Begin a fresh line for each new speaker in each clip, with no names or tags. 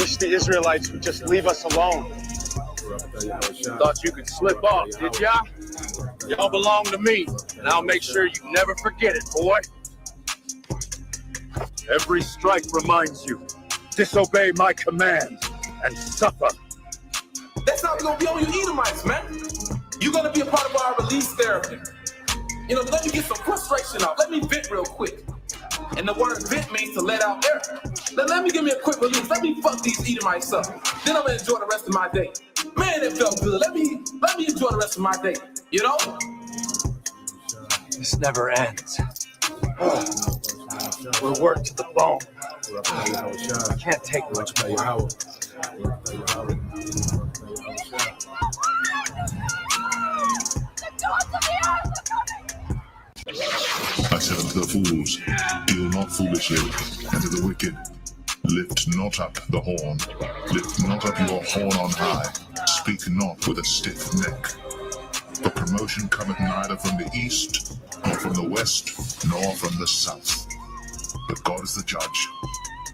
wish the Israelites would just leave us alone.
Thought you could slip off, did ya? Y'all belong to me, and I'll make sure you never forget it, boy. Every strike reminds you, disobey my command and suffer.
That's not gonna be on you Edomites, man. You're gonna be a part of our release therapy. You know, let me get some frustration off. Let me vent real quick. And the word vent means to let out air. Let me give me a quick release. Let me fuck these Edomites up. Then I'm gonna enjoy the rest of my day. Man, it felt good. Let me enjoy the rest of my day. You know?
This never ends. We're worked to the bone. I can't take much more.
I said unto the fools, deal not foolishly, and to the wicked, lift not up the horn. Lift not up your horn on high. Speak not with a stiff neck. For promotion cometh neither from the east, nor from the west, nor from the south. But God is the judge.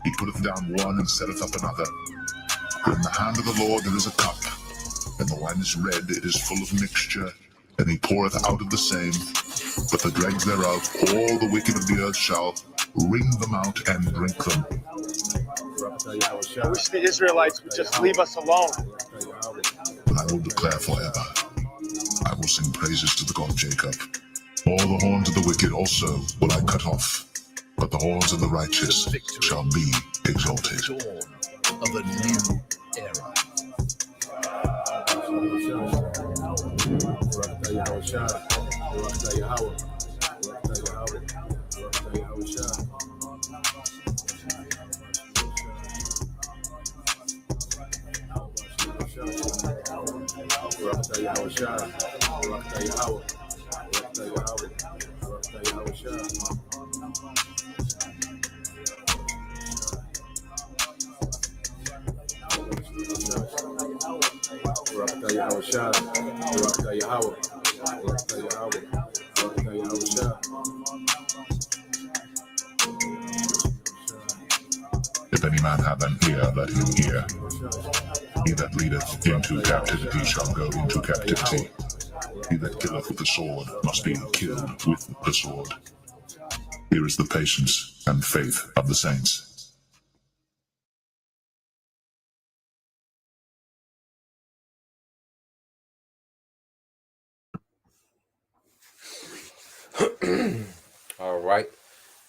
He putteth down one and setteth up another. For in the hand of the Lord there is a cup, and the wine is red, it is full of mixture, and he poureth out of the same. But the dregs thereof, all the wicked of the earth shall wring them out and drink them.
I wish the Israelites would just leave us alone.
But I will declare forever. I will sing praises to the God of Jacob. All the horns of the wicked also will I cut off, but the horns of the righteous shall be exalted.
Dawn of a new era.
If any man have an ear, let him hear. He that leadeth into captivity shall go into captivity. He that killeth with the sword must be killed with the sword. Here is the patience and faith of the saints.
All right.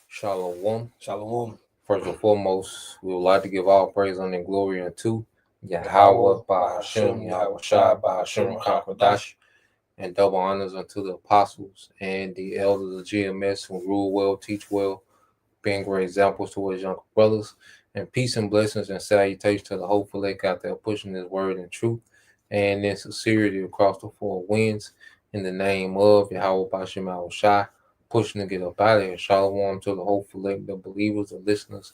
Shalom.
Shalom.
First and foremost, we would like to give all praise and glory unto Yahweh, Ba'ashem, Yahawashi, Ba'ashem, Kakadash, and double honors unto the apostles and the elders of GMS who rule well, teach well, being great examples to his younger brothers, and peace and blessings and salutations to the hopeful elect out there pushing his word in truth and in sincerity across the four winds in the name of Yahweh, Ba'ashem, Yahawashi, pushing to get up out of here. Shalom to the hopeful elect, the believers, the listeners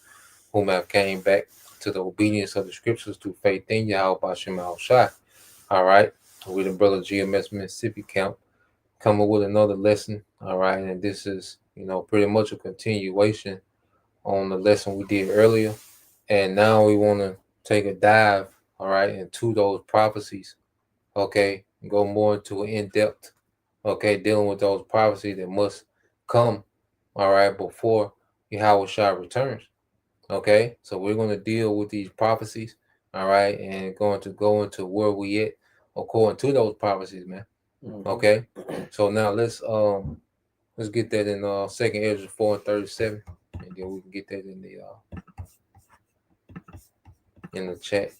whom have came back to the obedience of the scriptures through faith in Yahweh, Ba'ashem, Yahawashi. All right. We the brother GMS Mississippi Camp coming with another lesson. All right. And this is, pretty much a continuation on the lesson we did earlier. And now we want to take a dive, all right, into those prophecies. Okay. And go more into an in-depth, okay, dealing with those prophecies that must come, all right, before Yahawashi returns. Okay. So we're going to deal with these prophecies, all right, and going to go into where we at according to those prophecies, man. Mm-hmm. Okay, so now let's get that in 2nd Ezra 4:37, and then we can get that in the chat.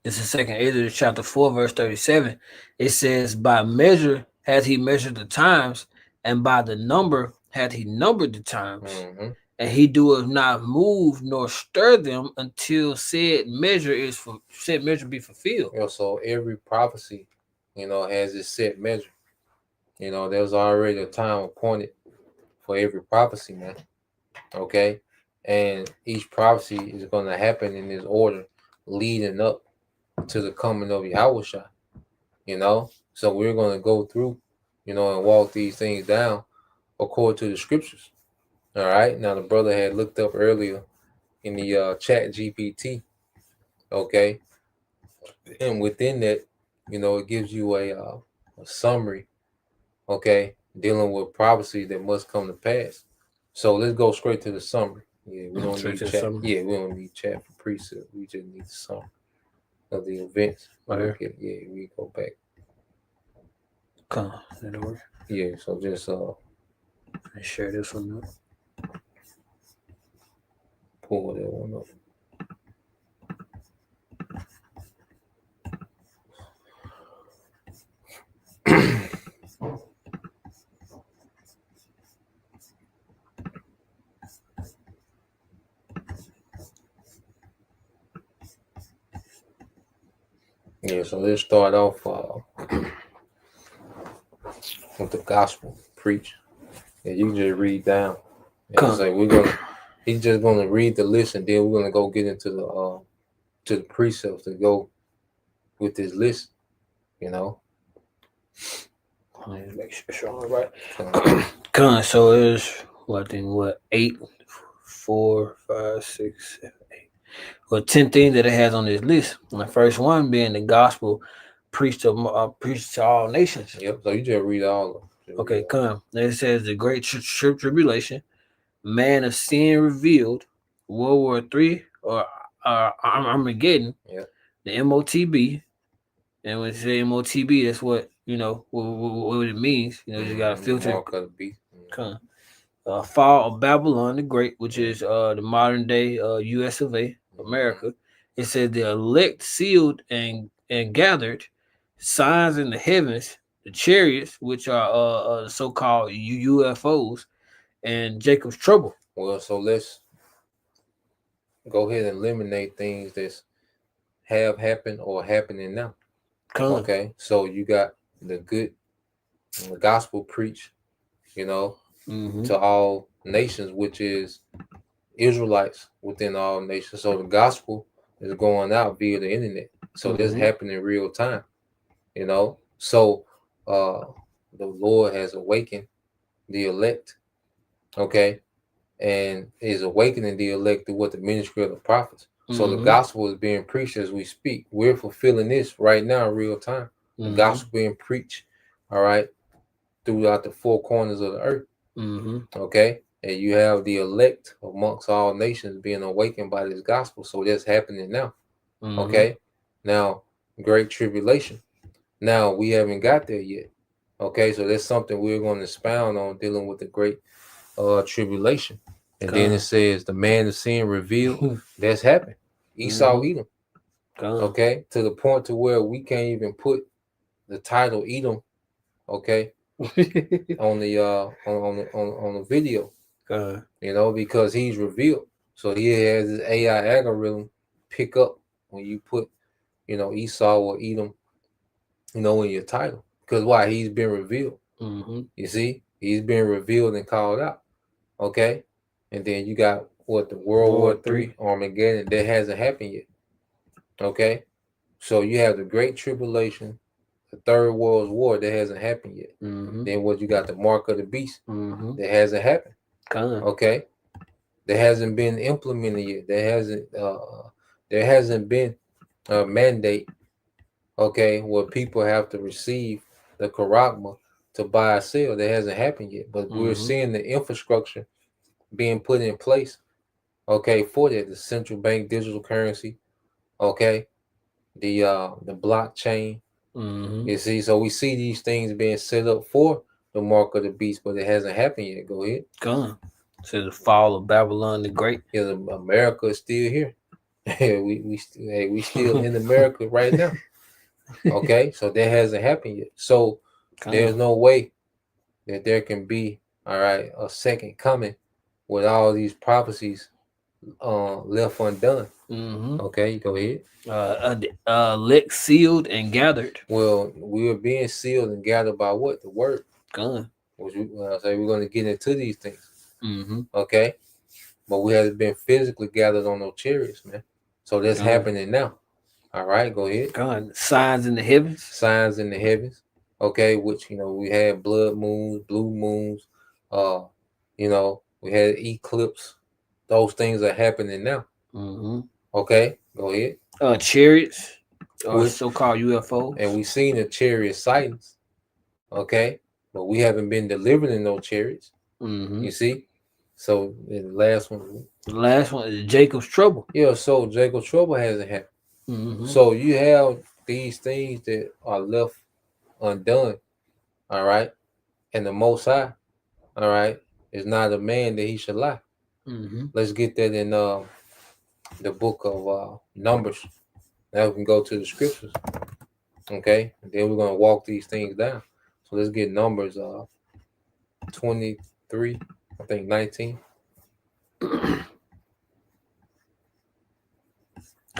This is 2nd Ezra chapter 4, verse 37. It says, by measure hath he measured the times, and by the number hath he numbered the times. Mm-hmm. And he doeth not move nor stir them until said measure be fulfilled.
So every prophecy, has its set measure. There's already a time appointed for every prophecy, man. Okay, and each prophecy is going to happen in this order, leading up to the coming of Yahawashi. So we're going to go through, and walk these things down according to the scriptures. All right. Now the brother had looked up earlier in the chat GPT. Okay. And within that, it gives you a summary. Okay, dealing with prophecies that must come to pass. So let's go straight to the summary. Yeah, we don't need chat. Yeah, we don't need chat for precept. We just need the summary of the events.
Right here.
Yeah, we go back.
Come on,
yeah. So just
share this one up.
Pull that one up. Yeah, so let's start off with the gospel preach. And you just read down. He's just gonna read the list, and then we're gonna go get into the precepts to go with this list.
Make sure I'm right. So it's 8, 4, 5, 6, 7, 8. Well, 10 things that it has on this list. And the first one being the gospel preached to all nations.
Yep. So you just read all of them.
Okay, come. It says the great tribulation, man of sin revealed, World War III or Armageddon.
Yep.
The MOTB. And when you say MOTB, that's what what it means. You got to filter. Come. Fall of Babylon the Great, which is the modern day US of A, America. It says the elect sealed and gathered, signs in the heavens, the chariots, which are so-called UFOs, and Jacob's trouble.
Well, so let's go ahead and eliminate things that have happened or happening now. Okay, so you got the gospel preach, to all nations, which is Israelites within all nations. So the gospel is going out via the internet. So this happened in real time, So the Lord has awakened the elect, okay, and is awakening the elect through what the ministry of the prophets. So the gospel is being preached as we speak. We're fulfilling this right now in real time. The gospel being preached, all right, throughout the four corners of the earth. Okay, and you have the elect amongst all nations being awakened by this gospel. So that's happening now. Okay, now great tribulation. Now we haven't got there yet. Okay, so that's something we're going to expound on, dealing with the great tribulation. And then it says the man of sin revealed. That's happened. Esau, Edom. Okay, to the point to where we can't even put the title Edom, okay, on the video, because he's revealed. So he has his AI algorithm pick up when you put, Esau or Edom, in your title. Because why? He's been revealed. You see, he's been revealed and called out. Okay, and then you got the World War III Armageddon that hasn't happened yet. Okay, so you have the Great Tribulation, the Third World War that hasn't happened yet. Then you got the Mark of the Beast that hasn't happened. Okay, that hasn't been implemented yet. There hasn't been a mandate. Okay, where people have to receive the charagma to buy or sell. That hasn't happened yet, but we're seeing the infrastructure being put in place. Okay, for that, the central bank digital currency. Okay, the blockchain. You see, so we see these things being set up for the Mark of the Beast, but it hasn't happened yet. Go ahead.
So the fall of Babylon the Great.
Yeah, America is still here. we still in America right now. Okay, so that hasn't happened yet. So there's no way that there can be, a second coming with all these prophecies left undone. Okay, go ahead.
Elect sealed and gathered.
Well, we are being sealed and gathered by what? The word. Which we're going to get into these things. Okay, but we haven't been physically gathered on those chariots, man. So that's happening now. All right, go ahead.
Signs in the heavens.
Signs in the heavens. Okay, which we had blood moons, blue moons, You know, we had eclipse. Those things are happening now. Okay, go ahead.
Chariots, or
Which,
so-called UFOs,
and we seen the chariot sightings. Okay, but we haven't been delivered in no chariots. You see, so the last one.
The last one is Jacob's trouble.
Yeah, so Jacob's trouble hasn't happened. So you have these things that are left undone. All right, and the Most High, all right, is not a man that he should lie. Let's get that in the book of Numbers. Now we can go to the scriptures. Okay, and then we're gonna walk these things down. So let's get Numbers 23, I think 19.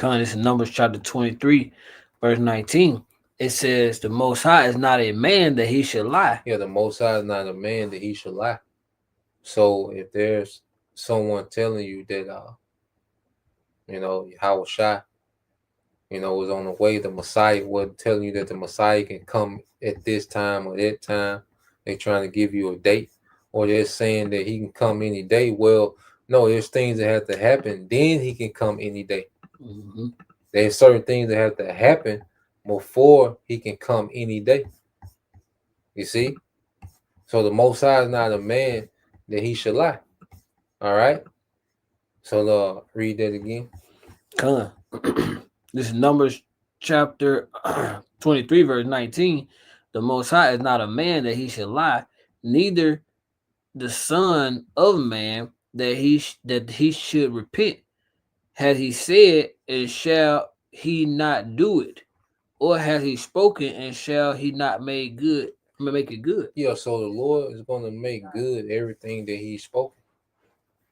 This is Numbers chapter 23, verse 19. It says, the Most High is not a man that he should lie.
Yeah, the Most High is not a man that he should lie. So if there's someone telling you that, you know, Yahawashi, you know, was on the way, the Messiah wasn't telling you that the Messiah can come at this time or that time. They're trying to give you a date, or they're saying that he can come any day. Well, no, there's things that have to happen. Then he can come any day. There's certain things that have to happen before he can come any day. You see? So the Most High is not a man that he should lie. All right? So read that again.
This is Numbers chapter 23, verse 19. The Most High is not a man that he should lie, neither the Son of Man that he should repent. Had he said, and shall he not do it? Or has he spoken, and shall he not make it good?
Yeah, so the Lord is going to make good everything that he's spoken.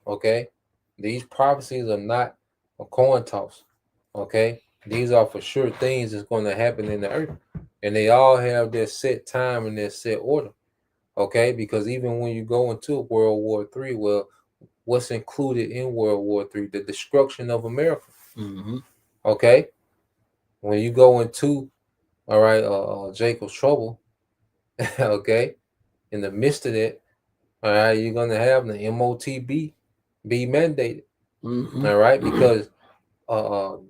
Okay? These prophecies are not a coin toss. Okay? These are for sure things that's going to happen in the earth. And they all have their set time and their set order. Okay? Because even when you go into World War III, well, what's included in World War III? The destruction of America. Okay? When you go into, all right, Jacob's trouble, okay, in the midst of that, all right, you're going to have the MOTB be mandated. All right? Because the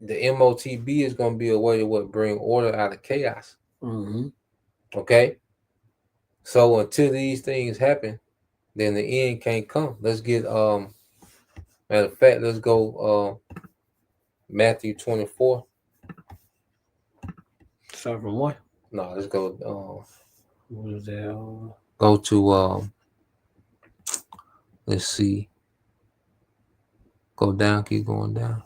MOTB is going to be a way to bring order out of chaos. Okay? So until these things happen, then the end can't come. Let's get matter of fact, let's go Matthew 24.
Start from what?
No, let's go
what is that?
Go to let's see. Go down, keep going down.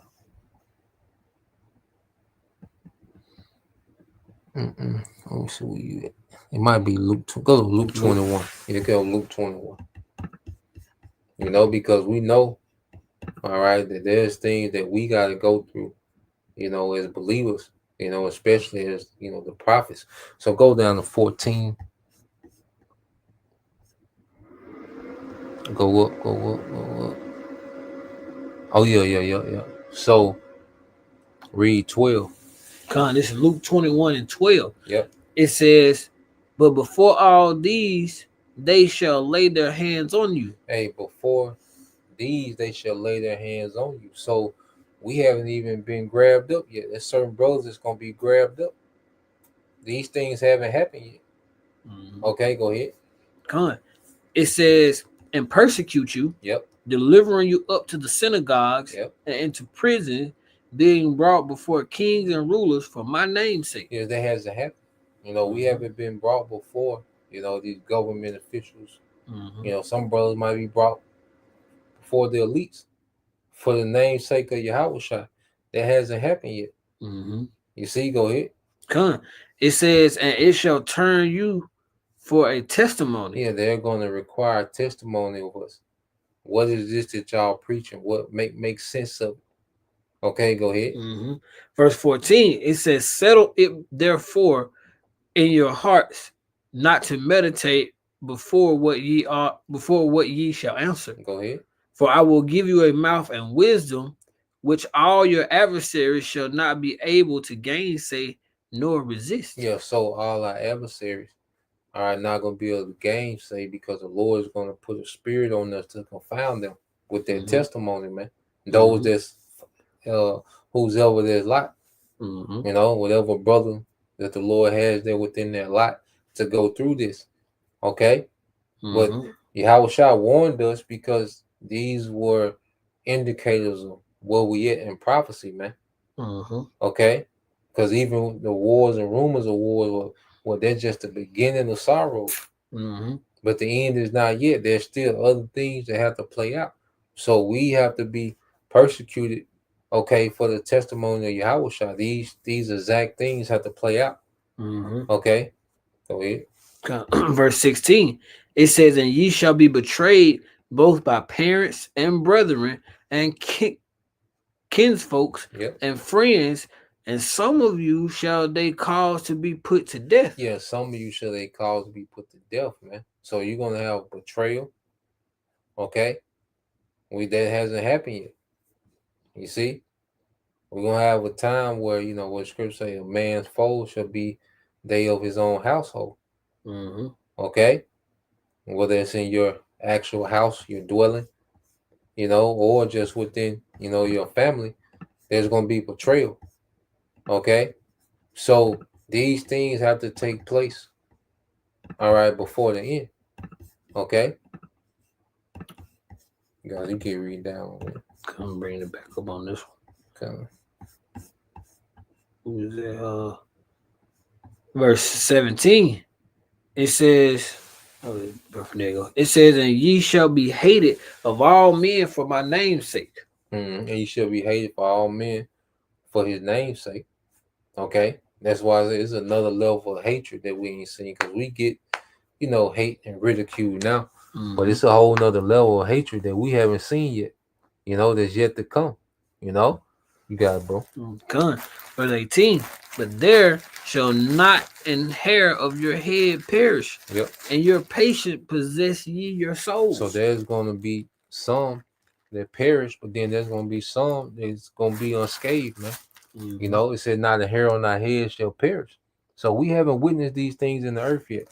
Let me see where you at. It might be Luke. Go to Luke 21. Yeah, go Luke 21. You know, because we know, all right, that there's things that we got to go through, you know, as believers, you know, especially as, you know, the prophets. So go down to 14. Go up, go up, go up. Oh, yeah. So read 12.
This is Luke 21 and 12.
Yep.
It says, but before all these, they shall lay their hands on you.
Hey, before these, they shall lay their hands on you. So we haven't even been grabbed up yet. There's certain brothers that's going to be grabbed up. These things haven't happened yet. Okay, go ahead.
It says, and persecute you.
Yep.
Delivering you up to the synagogues.
Yep.
And into prison, being brought before kings and rulers for my name's sake.
Yeah, that hasn't happened. You know, we haven't been brought before, you know, these government officials. You know, some brothers might be brought before the elites for the namesake of Yahawashi. That hasn't happened yet. You see, go ahead.
It says, and it shall turn you for a testimony.
Yeah, they're going to require testimony of us. What is this that y'all preaching? What makes sense of it? Okay, go ahead.
Verse 14, it says, settle it therefore in your hearts not to meditate before what ye shall answer.
Go ahead.
For I will give you a mouth and wisdom, which all your adversaries shall not be able to gainsay nor resist.
Yeah, so all our adversaries, all right, not going to be able to gainsay, because the Lord is going to put a spirit on us to confound them with their testimony, man. Those that's who's ever their lot, you know, whatever brother that the Lord has there within their lot to go through this, okay? But Yahawashi warned us because these were indicators of where we at in prophecy, man. Okay? Because even the wars and rumors of wars, well, they're just the beginning of sorrow. But the end is not yet. There's still other things that have to play out. So we have to be persecuted, okay, for the testimony of Yahawashi. These exact things have to play out. Okay? Go ahead.
Verse 16, it says, and ye shall be betrayed both by parents and brethren and kinsfolks and friends, and some of you shall they cause to be put to death.
Yeah, some of you shall they cause to be put to death, man. So you're going to have betrayal, okay? That hasn't happened yet. You see? We're going to have a time where, you know, what scripture say, a man's foe shall be they of his own household. Okay? Whether it's in your actual house, your dwelling, you know, or just within, you know, your family, there's going to be betrayal. Okay? So these things have to take place, all right, before the end. Okay? Guys, you can read down.
Come bring it back up on this one.
Okay.
Who is it? Verse 17. It says, there you go. It says, and ye shall be hated of all men for my name's sake.
And you shall be hated for all men for his name's sake. Okay? That's why it's another level of hatred that we ain't seen, because we get, you know, hate and ridicule now. But it's a whole nother level of hatred that we haven't seen yet. You know, that's yet to come. You know? You got it, bro.
Gun. Verse 18. But there shall not an hair of your head perish, and your patient possess ye your souls.
So there's going to be some that perish, but then there's going to be some that's going to be unscathed, man. You know, it said not a hair on our head shall perish. So we haven't witnessed these things in the earth yet.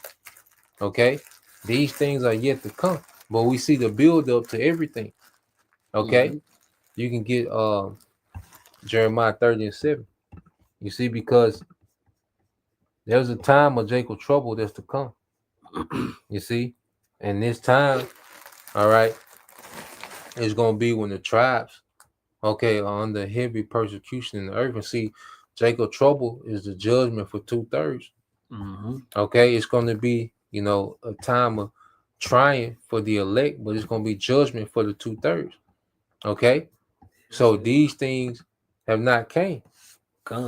Okay? These things are yet to come, but we see the build up to everything. Okay? You can get Jeremiah 30:7. You see, because there's a time of Jacob trouble that's to come. You see? And this time, all right, it's going to be when the tribes, okay, are under heavy persecution in the earth. And see, Jacob trouble is the judgment for 2/3. Okay, it's going to be, you know, a time of trying for the elect, but it's going to be judgment for the 2/3. Okay? So these things have not came.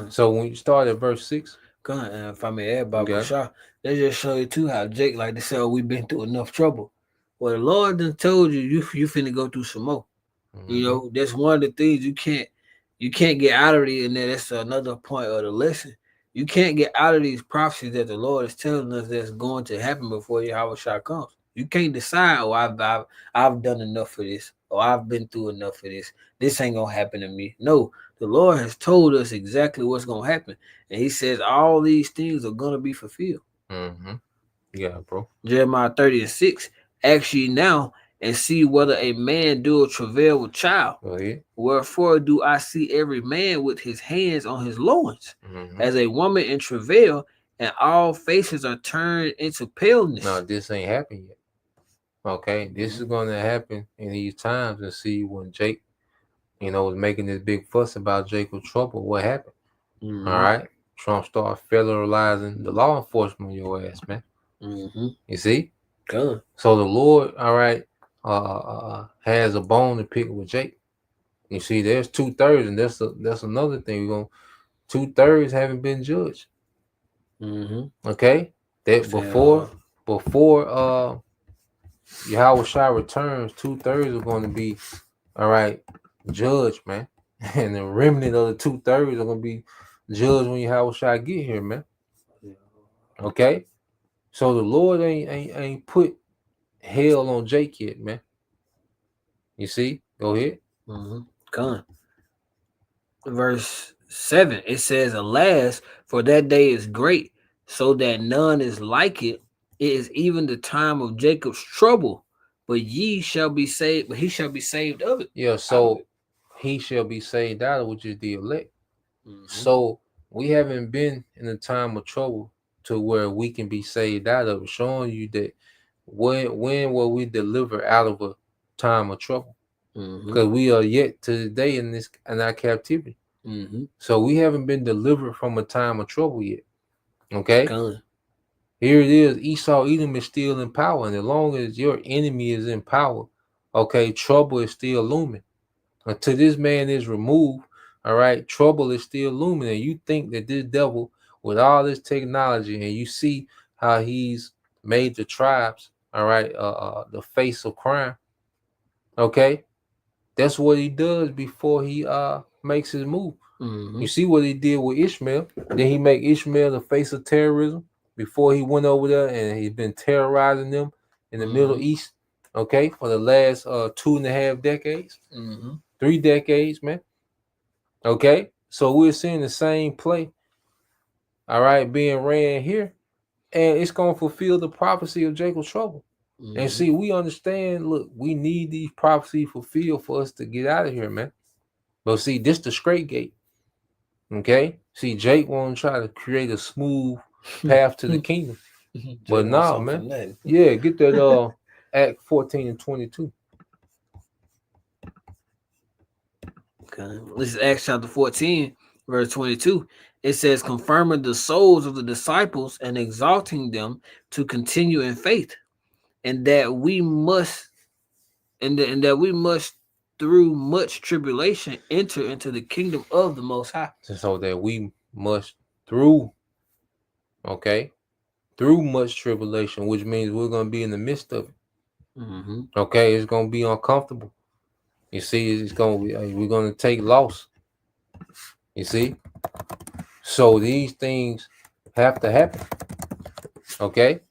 So when you start at verse 6,
and if I may add, Bob Shaw, they just show you too how Jake, like they said, oh, we've been through enough trouble. Well, the Lord done told you, you finna go through some more. You know, that's one of the things you can't get out of it, and that's another point of the lesson. You can't get out of these prophecies that the Lord is telling us that's going to happen before Yahawashi comes. You can't decide, oh, I've done enough for this, or I've been through enough for this. This ain't gonna happen to me. No, the Lord has told us exactly what's gonna happen, and He says all these things are gonna be fulfilled.
Yeah, bro.
Jeremiah 30:6. Ask ye now and see whether a man do a travail with child. Wherefore do I see every man with his hands on his loins, as a woman in travail, and all faces are turned into paleness.
No, this ain't happened yet. Okay, this is going to happen in these times. And see, when Jake, you know, was making this big fuss about Jacob's trouble, what happened? All right, Trump started federalizing the law enforcement on your ass, man. You see?
Good.
So the Lord, all right, has a bone to pick with Jake. You see, there's 2/3, and that's another thing. We're going 2/3 haven't been judged. Okay, that before Yahawashi returns, 2/3 are going to be, all right, judged, man, and the remnant of the 2/3 are going to be judged when Yahawashi get here, man. Okay, so the Lord ain't put hell on Jake yet, man. You see? Go ahead.
Come. Verse 7, it says, alas, for that day is great, so that none is like it, It is even the time of Jacob's trouble, but ye shall be saved, but he shall be saved of it.
Yeah, so he shall be saved out of, which is the elect.
Mm-hmm.
So we haven't been in a time of trouble to where we can be saved out of it, showing you that when will we deliver out of a time of trouble? Because we are yet to the day in our captivity. So we haven't been delivered from a time of trouble yet. Okay. Here it is. Esau, Edom is still in power, and as long as your enemy is in power, okay, trouble is still looming. Until this man is removed, all right, trouble is still looming. And you think that this devil, with all this technology, and you see how he's made the tribes, all right, the face of crime. Okay, that's what he does before he makes his move. You see what he did with Ishmael. Then he make Ishmael the face of terrorism before he went over there, and he's been terrorizing them in the Middle East. Okay, for the last 2.5 decades, 3 decades, man. Okay, so we're seeing the same play, all right, being ran here, and it's gonna fulfill the prophecy of Jacob's trouble. And see, we understand. Look, we need these prophecies fulfilled for us to get out of here, man. But see, this the straight gate. Okay, see, Jake want to try to create a smooth path to the kingdom, but nah, man. Yeah, get that Act 14 and 22.
Okay, this is Acts chapter 14, verse 22. It says, confirming the souls of the disciples and exalting them to continue in faith, and that we must, through much tribulation enter into the kingdom of the Most High.
So that we must through much tribulation, which means we're gonna be in the midst of it. Okay, it's gonna be uncomfortable. You see, it's gonna be, we're gonna take loss. You see, so these things have to happen. Okay.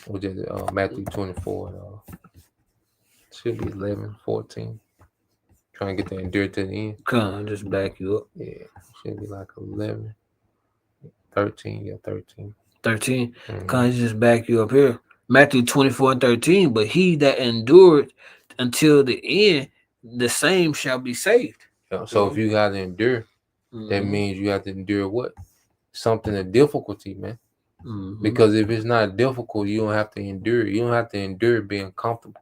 Which is Matthew 24. Should be 11, 14. Trying to get that endure to the end.
Come on, just back you up.
Yeah, should be like 11, 13. Yeah, 13.
13. Come on, just back you up here. Matthew 24 and 13. But he that endured until the end, the same shall be saved.
Yeah, so if you got to endure, that means you have to endure what? Something of difficulty, man. Because if it's not difficult, you don't have to endure. You don't have to endure being comfortable.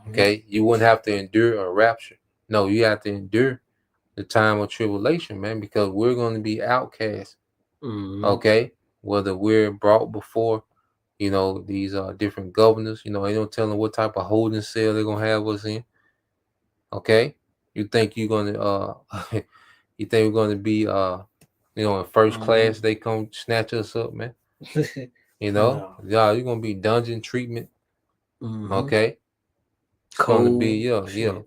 Okay, you wouldn't have to endure a rapture. No, you have to endure the time of tribulation, man, because we're going to be outcast. Okay, whether we're brought before, these different governors, they don't tell them what type of holding cell they're gonna have us in. Okay, you think you're gonna you think we're gonna be in first class? They come snatch us up, man. No. Yeah, you're gonna be dungeon treatment. Okay. It's cold, gonna be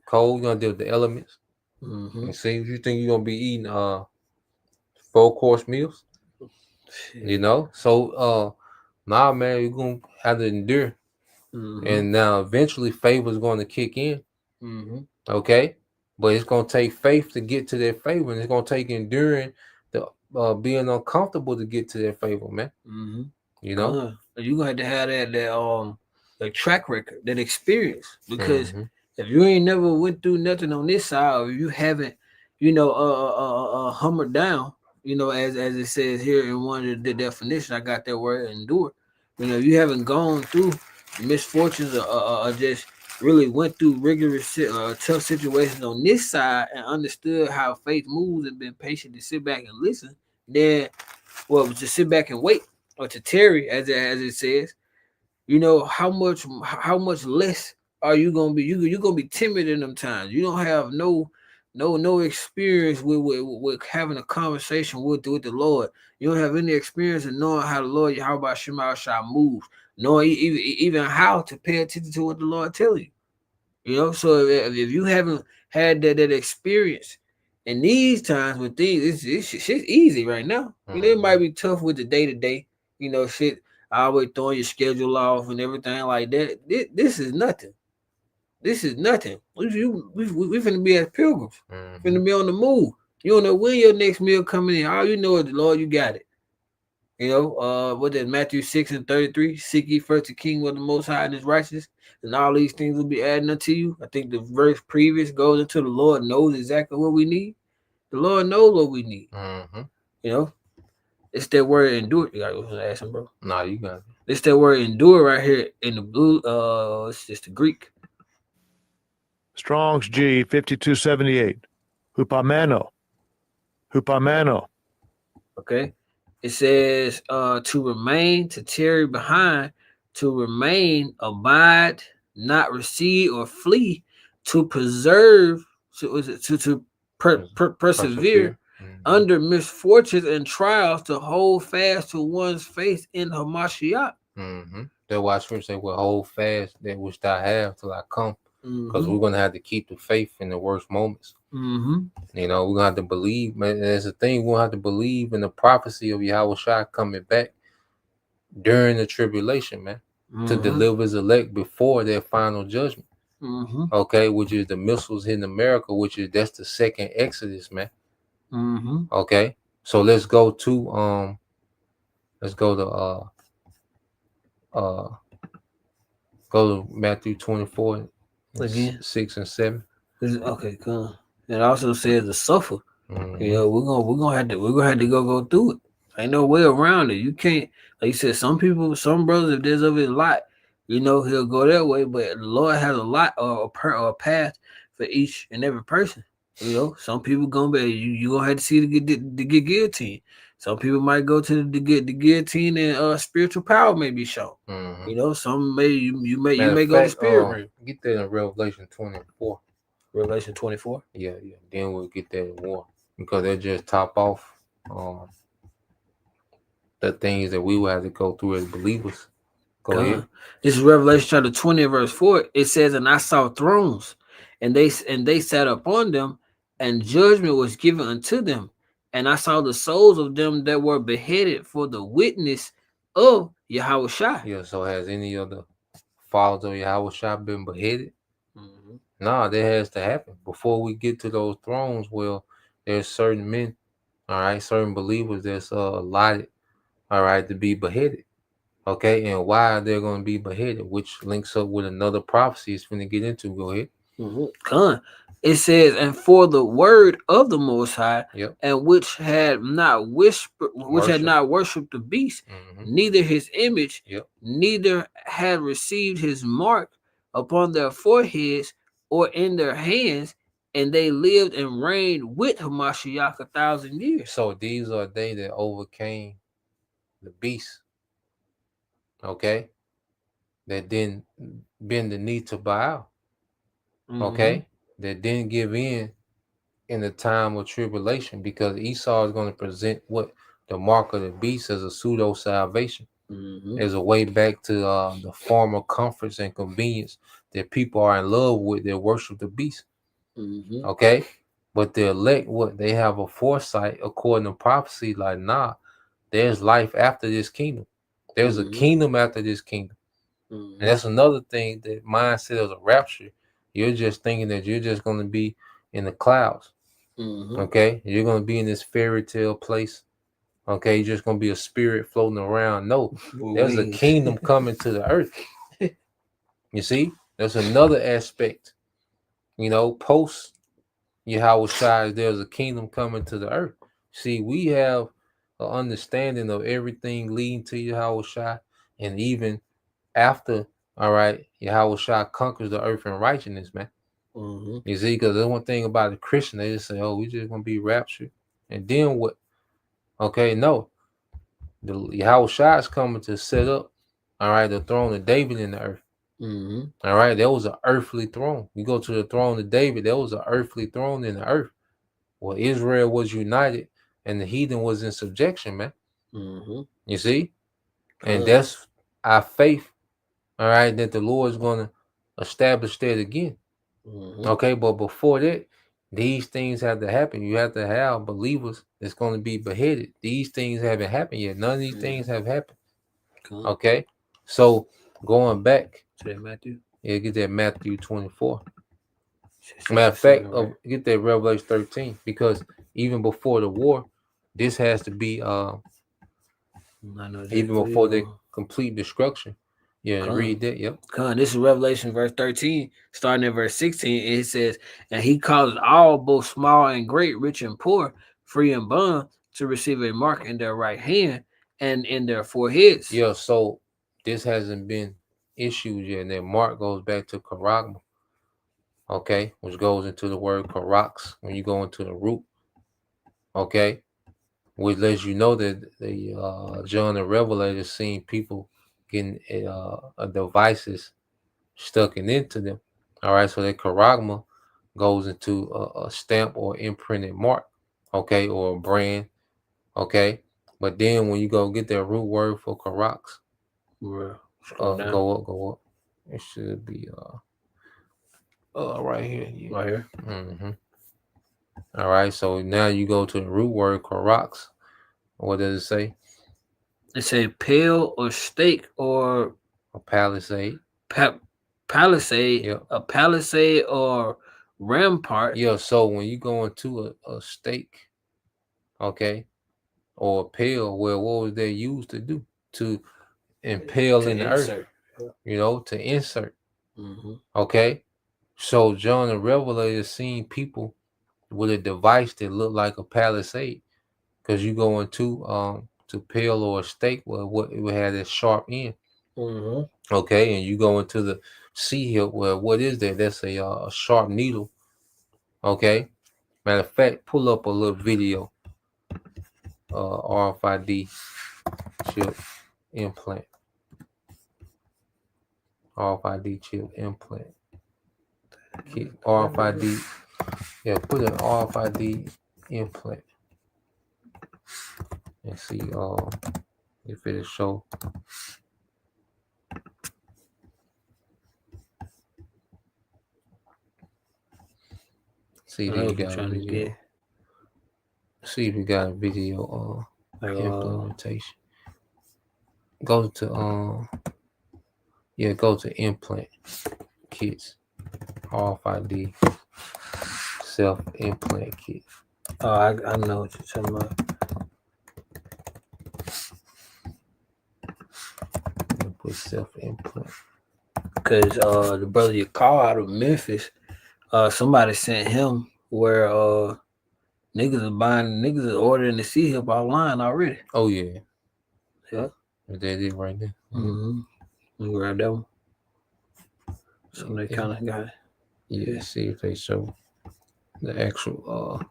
cold. You're gonna deal with the elements. And see, you think you're gonna be eating 4-course meals? So nah, man, you're gonna have to endure. And now eventually favor is going to kick in. Okay, but it's gonna take faith to get to that favor, and it's gonna take enduring the being uncomfortable to get to that favor, man.
You're gonna have to have that track record, that experience, because if you ain't never went through nothing on this side, or you haven't, hammered down, as it says here in one of the definitions, I got that word endure. You haven't gone through misfortunes or just really went through rigorous, tough situations on this side and understood how faith moves and been patient to sit back and listen, then, to sit back and wait, or to tarry, as it says, how much less are you gonna be? You're gonna be timid in them times. You don't have no experience with having a conversation with the Lord. You don't have any experience in knowing how the Lord Yahawashi shall move, knowing even how to pay attention to what the Lord tells you. So if you haven't had that experience in these times with things, it's shit's easy right now. It might be tough with the day-to-day, shit, always throwing your schedule off and everything like that. This is nothing. This is nothing. We finna be as pilgrims. Finna be on the move. You don't know when your next meal coming in. All you know is the Lord, you got it. You know, what did Matthew 6:33? Seek ye first the kingdom of the Most High and His righteousness, and all these things will be added unto you. I think the verse previous goes into the Lord knows exactly what we need. The Lord knows what we need. You know, it's that word endure. You gotta ask him, bro.
Nah, you got it.
It's that word endure right here in the blue. It's just the Greek.
Strong's G 5278. Hupamano. Hupamano.
Okay. It says to remain, to tarry behind, to remain, abide, not recede or flee, to preserve, to persevere under misfortunes and trials, to hold fast to one's faith in Hamashiach.
That's why Scripture say, "Well, hold fast that which thou have till I come," because we're gonna have to keep the faith in the worst moments. You know, we're gonna have to believe, man. There's a thing we're gonna have to believe in the prophecy of Yahawashi coming back during the tribulation, man, to deliver his elect before their final judgment. Okay, which is the missiles hitting America, that's the second Exodus, man. Okay, so let's go to go to Matthew 24
again,
6 and 7.
Okay, cool. It also says to suffer. You know, we're gonna have to go through it. Ain't no way around it. You can't, like you said, some brothers, if there's of his lot, you know, he'll go that way. But the Lord has a lot or a path for each and every person. You know, some people gonna be you gonna have to see to get guillotine. Some people might go to the guillotine and spiritual power may be shown. You know, some may you may go to spirit realm.
Get that in Revelation 24.
Revelation 24.
Yeah. Then we'll get that in war, because they just top off the things that we will have to go through as believers. Go ahead.
This is Revelation chapter 20, verse 4. It says, "And I saw thrones, and they sat upon them, and judgment was given unto them. And I saw the souls of them that were beheaded for the witness of Yahawashi."
Yeah. So has any of the followers of Yahawashi been beheaded? Nah, that has to happen before we get to those thrones. Well, there's certain men, all right, certain believers that's allotted, all right, to be beheaded. Okay, and why they're going to be beheaded, which links up with another prophecy it's going to get into. Go ahead.
It says, "And for the word of the Most High, and which had not worshipped the beast, neither his image, neither had received his mark upon their foreheads or in their hands, and they lived and reigned with Hamashiach 1,000 years."
So these are they that overcame the beast. Okay, that didn't bend the knee to Baal. Okay, that didn't give in the time of tribulation, because Esau is going to present what the mark of the beast as a pseudo salvation, as a way back to the former comforts and convenience that people are in love with, that worship the beast. Okay, but the elect, what they have a foresight according to prophecy, like, nah, there's life after this kingdom. There's a kingdom after this kingdom. And that's another thing, that mindset of a rapture. You're just thinking that you're just going to be in the clouds. Okay, you're going to be in this fairy tale place. Okay, you're just going to be a spirit floating around. No, there's a kingdom coming to the earth. You see, there's another aspect. You know, post Yahawashi, there's a kingdom coming to the earth. See, we have an understanding of everything leading to Yahawashi, and even after, all right, Yahawashi conquers the earth in righteousness, man. You see, because there's one thing about a Christian, they just say, "Oh, we just gonna be raptured," and then what? Okay, no, the Yahawashi is coming to set up, all right, the throne of David in the earth. All right, there was an earthly throne. You go to the throne of David, there was an earthly throne in the earth. Well, Israel was united, and the heathen was in subjection, man. You see, and that's our faith. All right, that the Lord is going to establish that again. Okay, but before that, these things have to happen. You have to have believers that's going to be beheaded. These things haven't happened yet. None of these things have happened. Okay, so going back,
Matthew.
Yeah, get that Matthew 24. Matter of fact, get that Revelation 13, because even before the war, this has to be even before their complete destruction. Yeah, read that. Yep.
This is Revelation verse 13, starting at verse 16. It says, and he caused all, both small and great, rich and poor, free and bond, to receive a mark in their right hand and in their foreheads.
Yeah, so this hasn't been issued yet. And that mark goes back to charagma, okay, which goes into the word charax when you go into the root, okay, which lets you know that the John the Revelator seen people getting devices stuck into them. All right, so that charagma goes into a stamp or imprinted mark, okay, or a brand, okay. But then when you go get that root word for charax, go up. It should be right here. Yeah.
Right here.
Mm-hmm. All right, so now you go to the root word charax. What does it say?
It say pale or stake or
a palisade.
Palisade.
Yep.
A palisade or rampart.
Yeah, so when you go into a stake, okay, or a pale, well, what was they used to do? To impale in the earth, you know, to insert.
Mm-hmm.
Okay, so John the Revelator seen people with a device that looked like a palisade, because you go into to pale or a stake, well, what it would have that sharp end.
Mm-hmm.
Okay, and you go into the C hip, well, what is that? That's a sharp needle. Okay, matter of fact, pull up a little video. RFID chip implant. RFID chip implant. RFID. Yeah, put an RFID implant and see if it'll show. See if you got a video. See if you got a video implementation. Go to go to implant kits. RFID self implant kit.
Oh, I know what you're talking about.
Put self implant.
Because the brother you call out of Memphis, somebody sent him where niggas is ordering the C hip online already.
Oh yeah.
Yeah.
They did right there.
Mm-hmm. We grab that one. So they kind of got it.
Yeah, see if they show the actual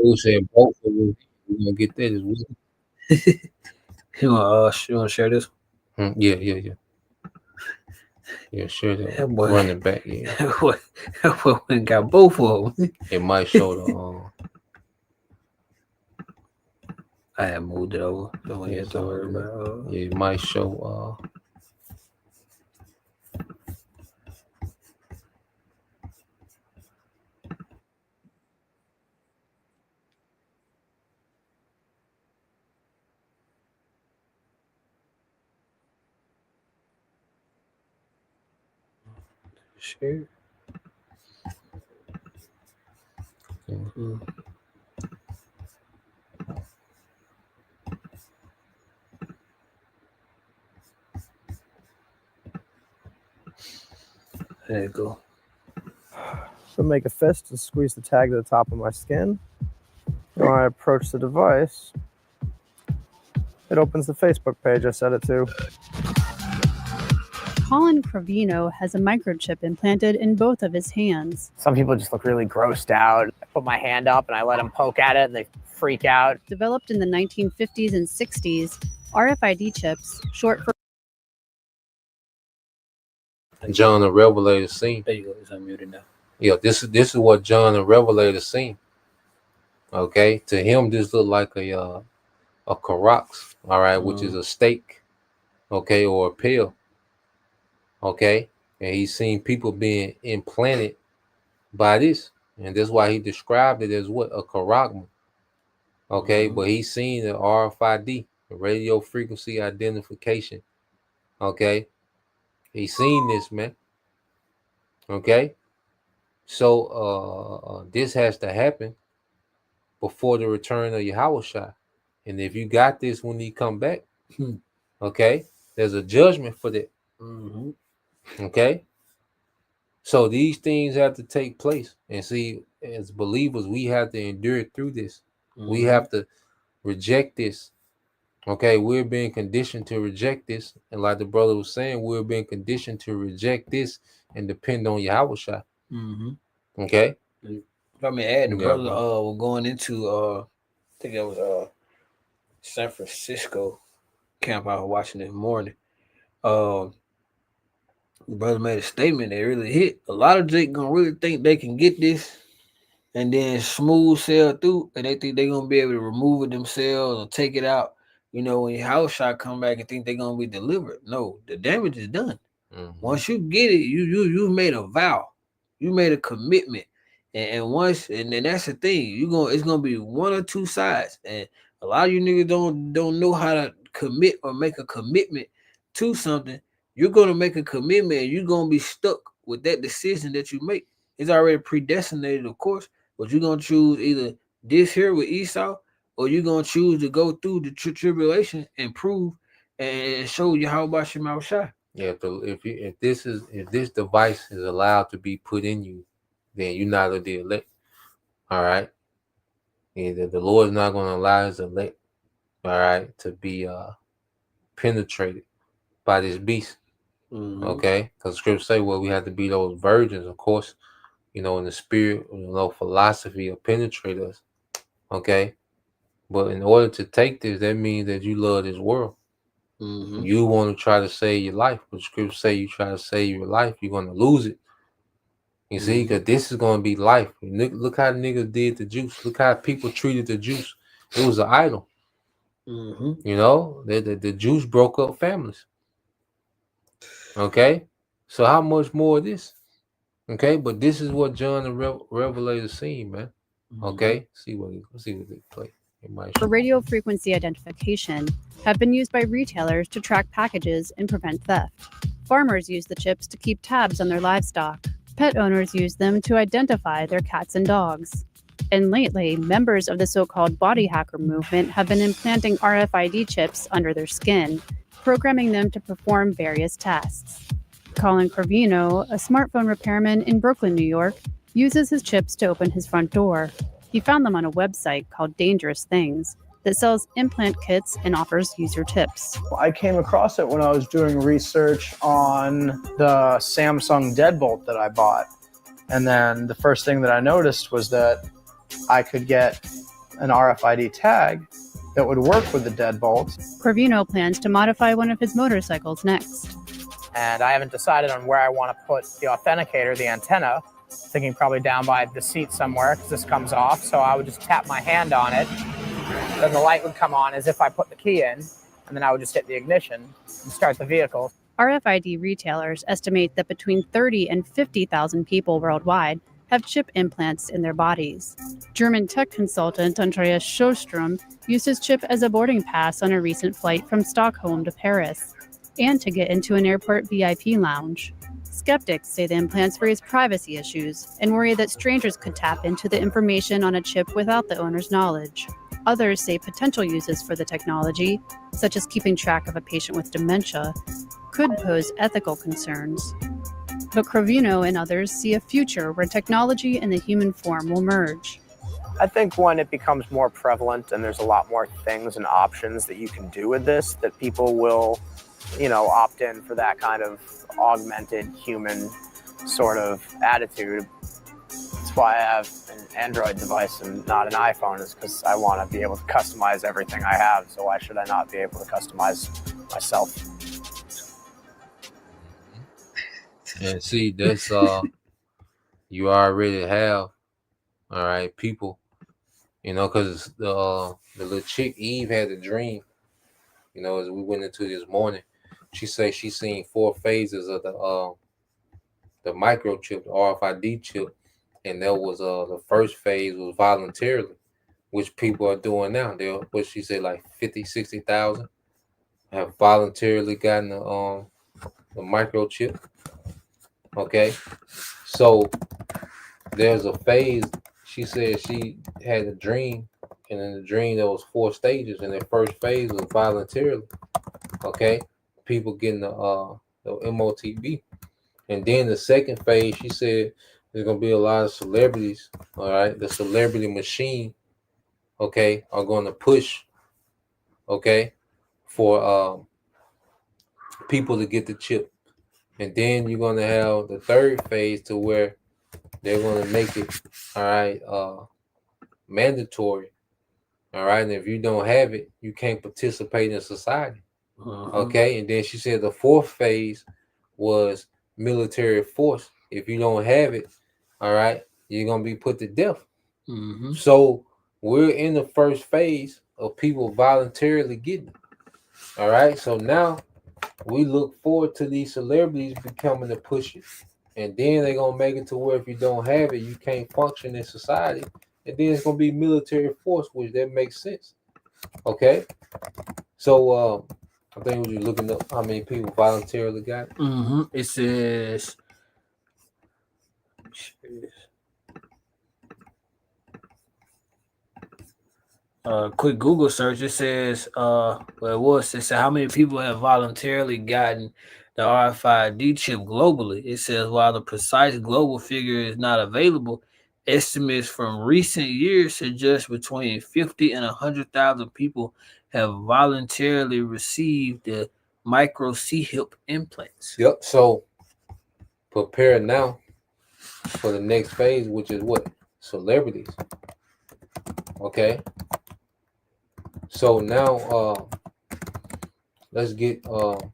who said both of them? We're gonna get that as well.
You wanna share this?
Yeah. Yeah, sure. That boy, running back, yeah.
That boy got both of them.
It might show the
I had moved it over. Don't have to worry about.
Yeah, it might show
Sure. Mm-hmm. There you go.
So make a fist and squeeze the tag to the top of my skin. When I approach the device, it opens the Facebook page I set it to.
Colin Cravino has a microchip implanted in both of his hands.
Some people just look really grossed out. I put my hand up and I let them poke at it and they freak out.
Developed in the 1950s and 60s, RFID chips, short for
John the Revelator seen.
There you go. It's unmuted now.
Yeah, this is what John the Revelator seen. Okay, to him this looked like a charax, all right, which is a stake, okay, or a pill. Okay, and he's seen people being implanted by this, and that's why he described it as what, a charagma. Okay, but he's seen the RFID, the radio frequency identification. Okay, he's seen this, man. Okay, so this has to happen before the return of Yahawashi. And if you got this when he come back, okay, there's a judgment for that. Okay, so these things have to take place. And see, as believers, we have to endure through this. We have to reject this. Okay, we're being conditioned to reject this. And like the brother was saying, we're being conditioned to reject this and depend on Yahawashi. Okay.
Let me add, the brother was going into I think it was San Francisco camp I was watching this morning. The brother made a statement that really hit. A lot of Jake gonna really think they can get this and then smooth sail through, and they think they're gonna be able to remove it themselves or take it out. You know, when your house shot come back and think they're gonna be delivered. No, the damage is done. Once you get it, you made a vow, you made a commitment, and once, and then that's the thing, it's gonna be one or two sides, and a lot of you niggas don't know how to commit or make a commitment to something. You're gonna make a commitment, and you're gonna be stuck with that decision that you make. It's already predestinated, of course, but you're gonna choose either this here with Esau, or you're gonna choose to go through the tribulation and prove and show you how about Shema Shai.
Yeah, if this device is allowed to be put in you, then you're not of the elect. All right. Yeah, the Lord is not going to allow his elect, all right, to be penetrated by this beast. Okay, because scripture say, well, we have to be those virgins, of course, you know, in the spirit, philosophy will penetrate us. Okay, but in order to take this, that means that you love this world. You want to try to save your life, but scripture say you try to save your life, you're going to lose it. You see, because this is going to be life. Look how niggas did the juice. Look how people treated the juice. It was an idol. You know, the juice broke up families. Okay, so how much more of this? Okay, but this is what John the Revelator seen, man. Okay, see what they play.
For radio frequency identification have been used by retailers to track packages and prevent theft. Farmers use the chips to keep tabs on their livestock. Pet owners use them to identify their cats and dogs. And lately, members of the so-called body hacker movement have been implanting RFID chips under their skin, programming them to perform various tasks. Colin Corvino, a smartphone repairman in Brooklyn, New York, uses his chips to open his front door. He found them on a website called Dangerous Things that sells implant kits and offers user tips.
I came across it when I was doing research on the Samsung deadbolt that I bought. And then the first thing that I noticed was that I could get an RFID tag that would work with the deadbolt.
Corvino plans to modify one of his motorcycles next.
And I haven't decided on where I want to put the authenticator, the antenna, thinking probably down by the seat somewhere because this comes off. So I would just tap my hand on it. Then the light would come on as if I put the key in, and then I would just hit the ignition and start the vehicle.
RFID retailers estimate that between 30 and 50,000 people worldwide have chip implants in their bodies. German tech consultant Andreas Sjöström used his chip as a boarding pass on a recent flight from Stockholm to Paris, and to get into an airport VIP lounge. Skeptics say the implants raise privacy issues and worry that strangers could tap into the information on a chip without the owner's knowledge. Others say potential uses for the technology, such as keeping track of a patient with dementia, could pose ethical concerns. But Crovino and others see a future where technology and the human form will merge.
I think when it becomes more prevalent and there's a lot more things and options that you can do with this, that people will, opt in for that kind of augmented human sort of attitude. That's why I have an Android device and not an iPhone, is because I want to be able to customize everything I have. So why should I not be able to customize myself?
And see, that's you already have, all right, people, because the little chick Eve had a dream, as we went into this morning. She said she seen 4 phases of the microchip, the RFID chip, and that was the first phase was voluntarily, which people are doing now. They what she said like 50,000-60,000 have voluntarily gotten the microchip. Okay, so there's a phase. She said she had a dream, and in the dream there was 4 stages, and the first phase was voluntarily. Okay, people getting the MOTB, and then the second phase, she said there's gonna be a lot of celebrities. All right, the celebrity machine, okay, are going to push, okay, for people to get the chip, and then you're gonna have the third phase to where they're gonna make it, all right, mandatory. All right, and if you don't have it, you can't participate in society. Okay, and then she said the fourth phase was military force. If you don't have it, all right, you're gonna be put to death. So we're in the first phase of people voluntarily getting it. All right, so now we look forward to these celebrities becoming the pushers, and then they're gonna make it to where if you don't have it, you can't function in society, and then it's gonna be military force, which that makes sense. Okay, so I think we were looking up how many people voluntarily got it.
It says quick Google search. It says it said how many people have voluntarily gotten the RFID chip globally. It says while the precise global figure is not available, estimates from recent years suggest between 50 and 100,000 people have voluntarily received the micro C-hip implants.
Yep. So prepare now for the next phase, which is what? Celebrities. Okay. So now let's get the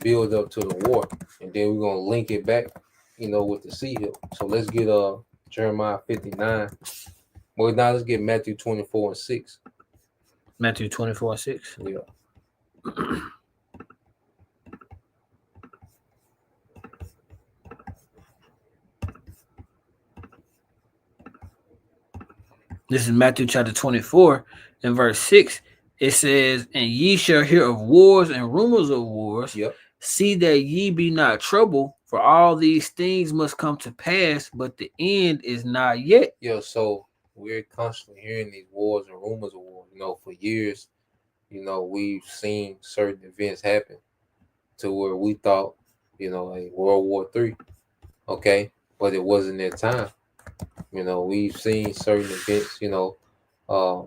build up to the war, and then we're gonna link it back, with the C-hip. So let's get Jeremiah 59. Well, now let's get Matthew 24:6.
Matthew 24:6.
Yeah.
This is Matthew chapter 24 and verse 6. It says, and ye shall hear of wars and rumors of wars.
Yep.
See that ye be not troubled, for all these things must come to pass, but the end is not yet.
Yeah, so we're constantly hearing these wars and rumors of wars. For years, we've seen certain events happen to where we thought, like World War III, okay, but it wasn't their time. We've seen certain events, the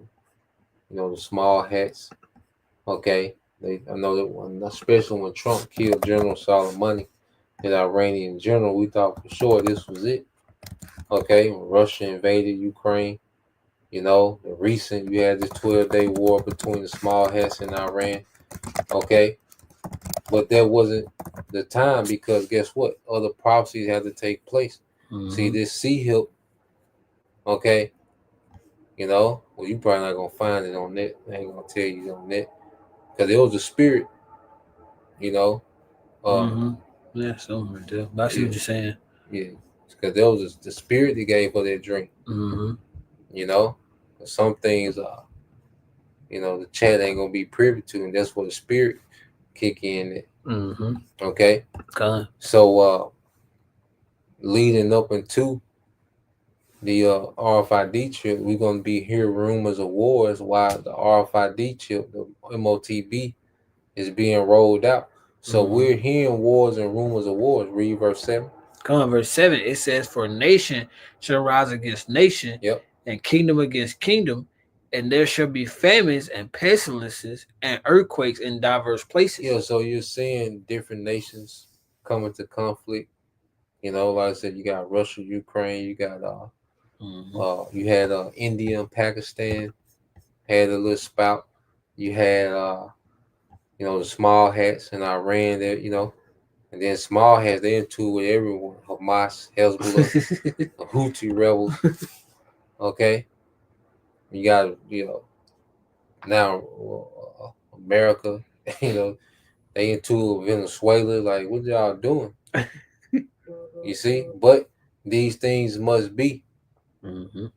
small hats, okay. I know that one, especially when Trump killed General Soleimani, the Iranian general, we thought for sure this was it. Okay, when Russia invaded Ukraine, the recent you had this 12-day war between the small hats and Iran. Okay, but that wasn't the time because guess what? Other prophecies had to take place. See this C-hip. Okay, well, you probably not gonna find it on net. I ain't gonna tell you on net because it was a spirit.
Yeah, something right there. I see what you're saying.
Yeah, because there was the spirit that gave her that dream. Some things the chat ain't gonna be privy to, and that's where the spirit kick in. Okay. So leading up into the RFID chip, we're gonna be hearing rumors of wars while the RFID chip, the MOTB, is being rolled out. So we're hearing wars and rumors of wars. Read verse 7.
Verse 7, it says, for nation shall rise against nation, and kingdom against kingdom, and there shall be famines and pestilences and earthquakes in diverse places.
Yeah, so you're seeing different nations coming to conflict. Like I said, you got Russia, Ukraine, you got you had India and Pakistan had a little spout. You had the small hats in Iran there, and then small hats, they're into with everyone. Hamas, Hezbollah, the Houthi rebels. Okay. You got, now America, They into Venezuela. Like, what y'all doing? You see? But these things must be.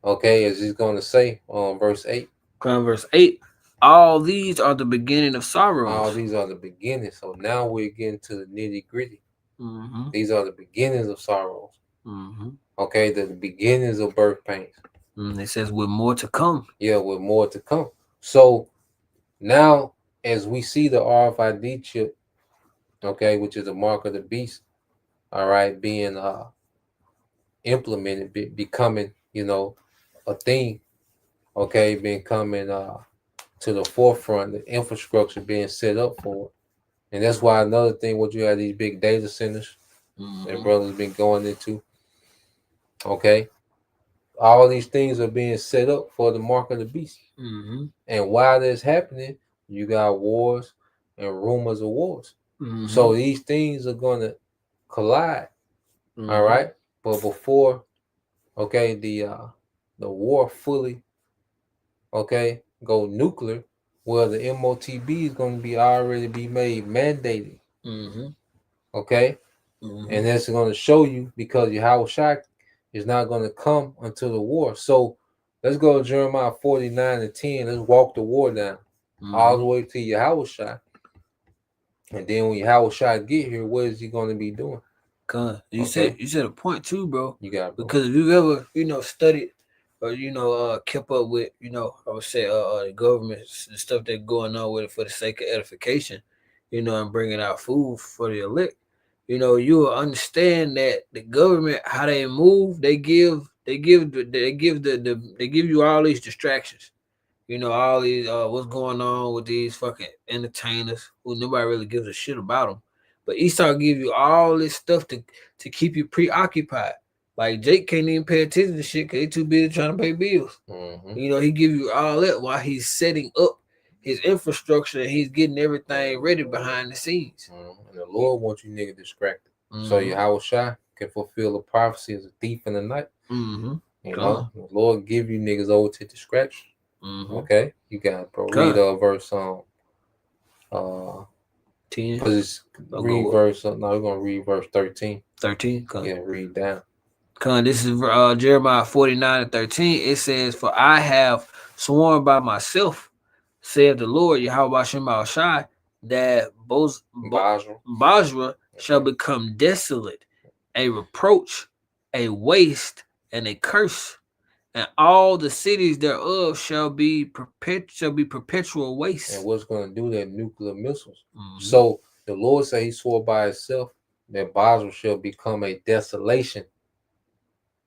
Okay, as he's going to say on verse 8.
Verse 8. All these are the beginning of sorrows.
All these are the beginnings. So now we're getting to the nitty gritty. These are the beginnings of sorrows. Okay, the beginnings of birth pains.
It says with more to come.
Yeah, with more to come. So now, as we see the RFID chip, okay, which is a mark of the beast, all right, being implemented, becoming, a thing, okay, becoming to the forefront, the infrastructure being set up for it. And that's why another thing, what you have these big data centers that brothers been going into, okay, all these things are being set up for the mark of the beast. And while that's happening, you got wars and rumors of wars. So these things are going to collide. All right. But before, okay, the war fully, okay, go nuclear, well, the MOTB is going to be already be made mandated. Okay. And that's going to show you, because Yahawashi is not going to come until the war. So let's go to Jeremiah 49:10. Let's walk the war down all the way to Yahawashi. And then when Yahawashi get here, what is he going to be doing?
You said a point too, bro.
You got it, bro.
Because if you've ever studied or kept up with I would say the government, the stuff that's going on with it for the sake of edification, and bringing out food for the elect, you will understand that the government, how they move, they give you all these distractions. All these what's going on with these fucking entertainers who nobody really gives a shit about them. But Esau give you all this stuff to keep you preoccupied. Like Jake can't even pay attention to shit because he's too busy trying to pay bills. He give you all that while he's setting up his infrastructure and he's getting everything ready behind the scenes.
And the Lord wants you niggas distracted. So Yahawashi can fulfill the prophecy as a thief in the night. The Lord give you niggas over to distraction. Okay, you got it, bro. Read verse 10. Read verse. No, we're gonna read verse 13.
13.
Yeah, read down.
This is Jeremiah 49:13. It says, "For I have sworn by myself, saith the Lord Yahawashi, that Basra shall become desolate, a reproach, a waste, and a curse. And all the cities thereof shall be perpetual waste."
And what's going to do that? Nuclear missiles. So the Lord said he swore by himself that Basra shall become a desolation.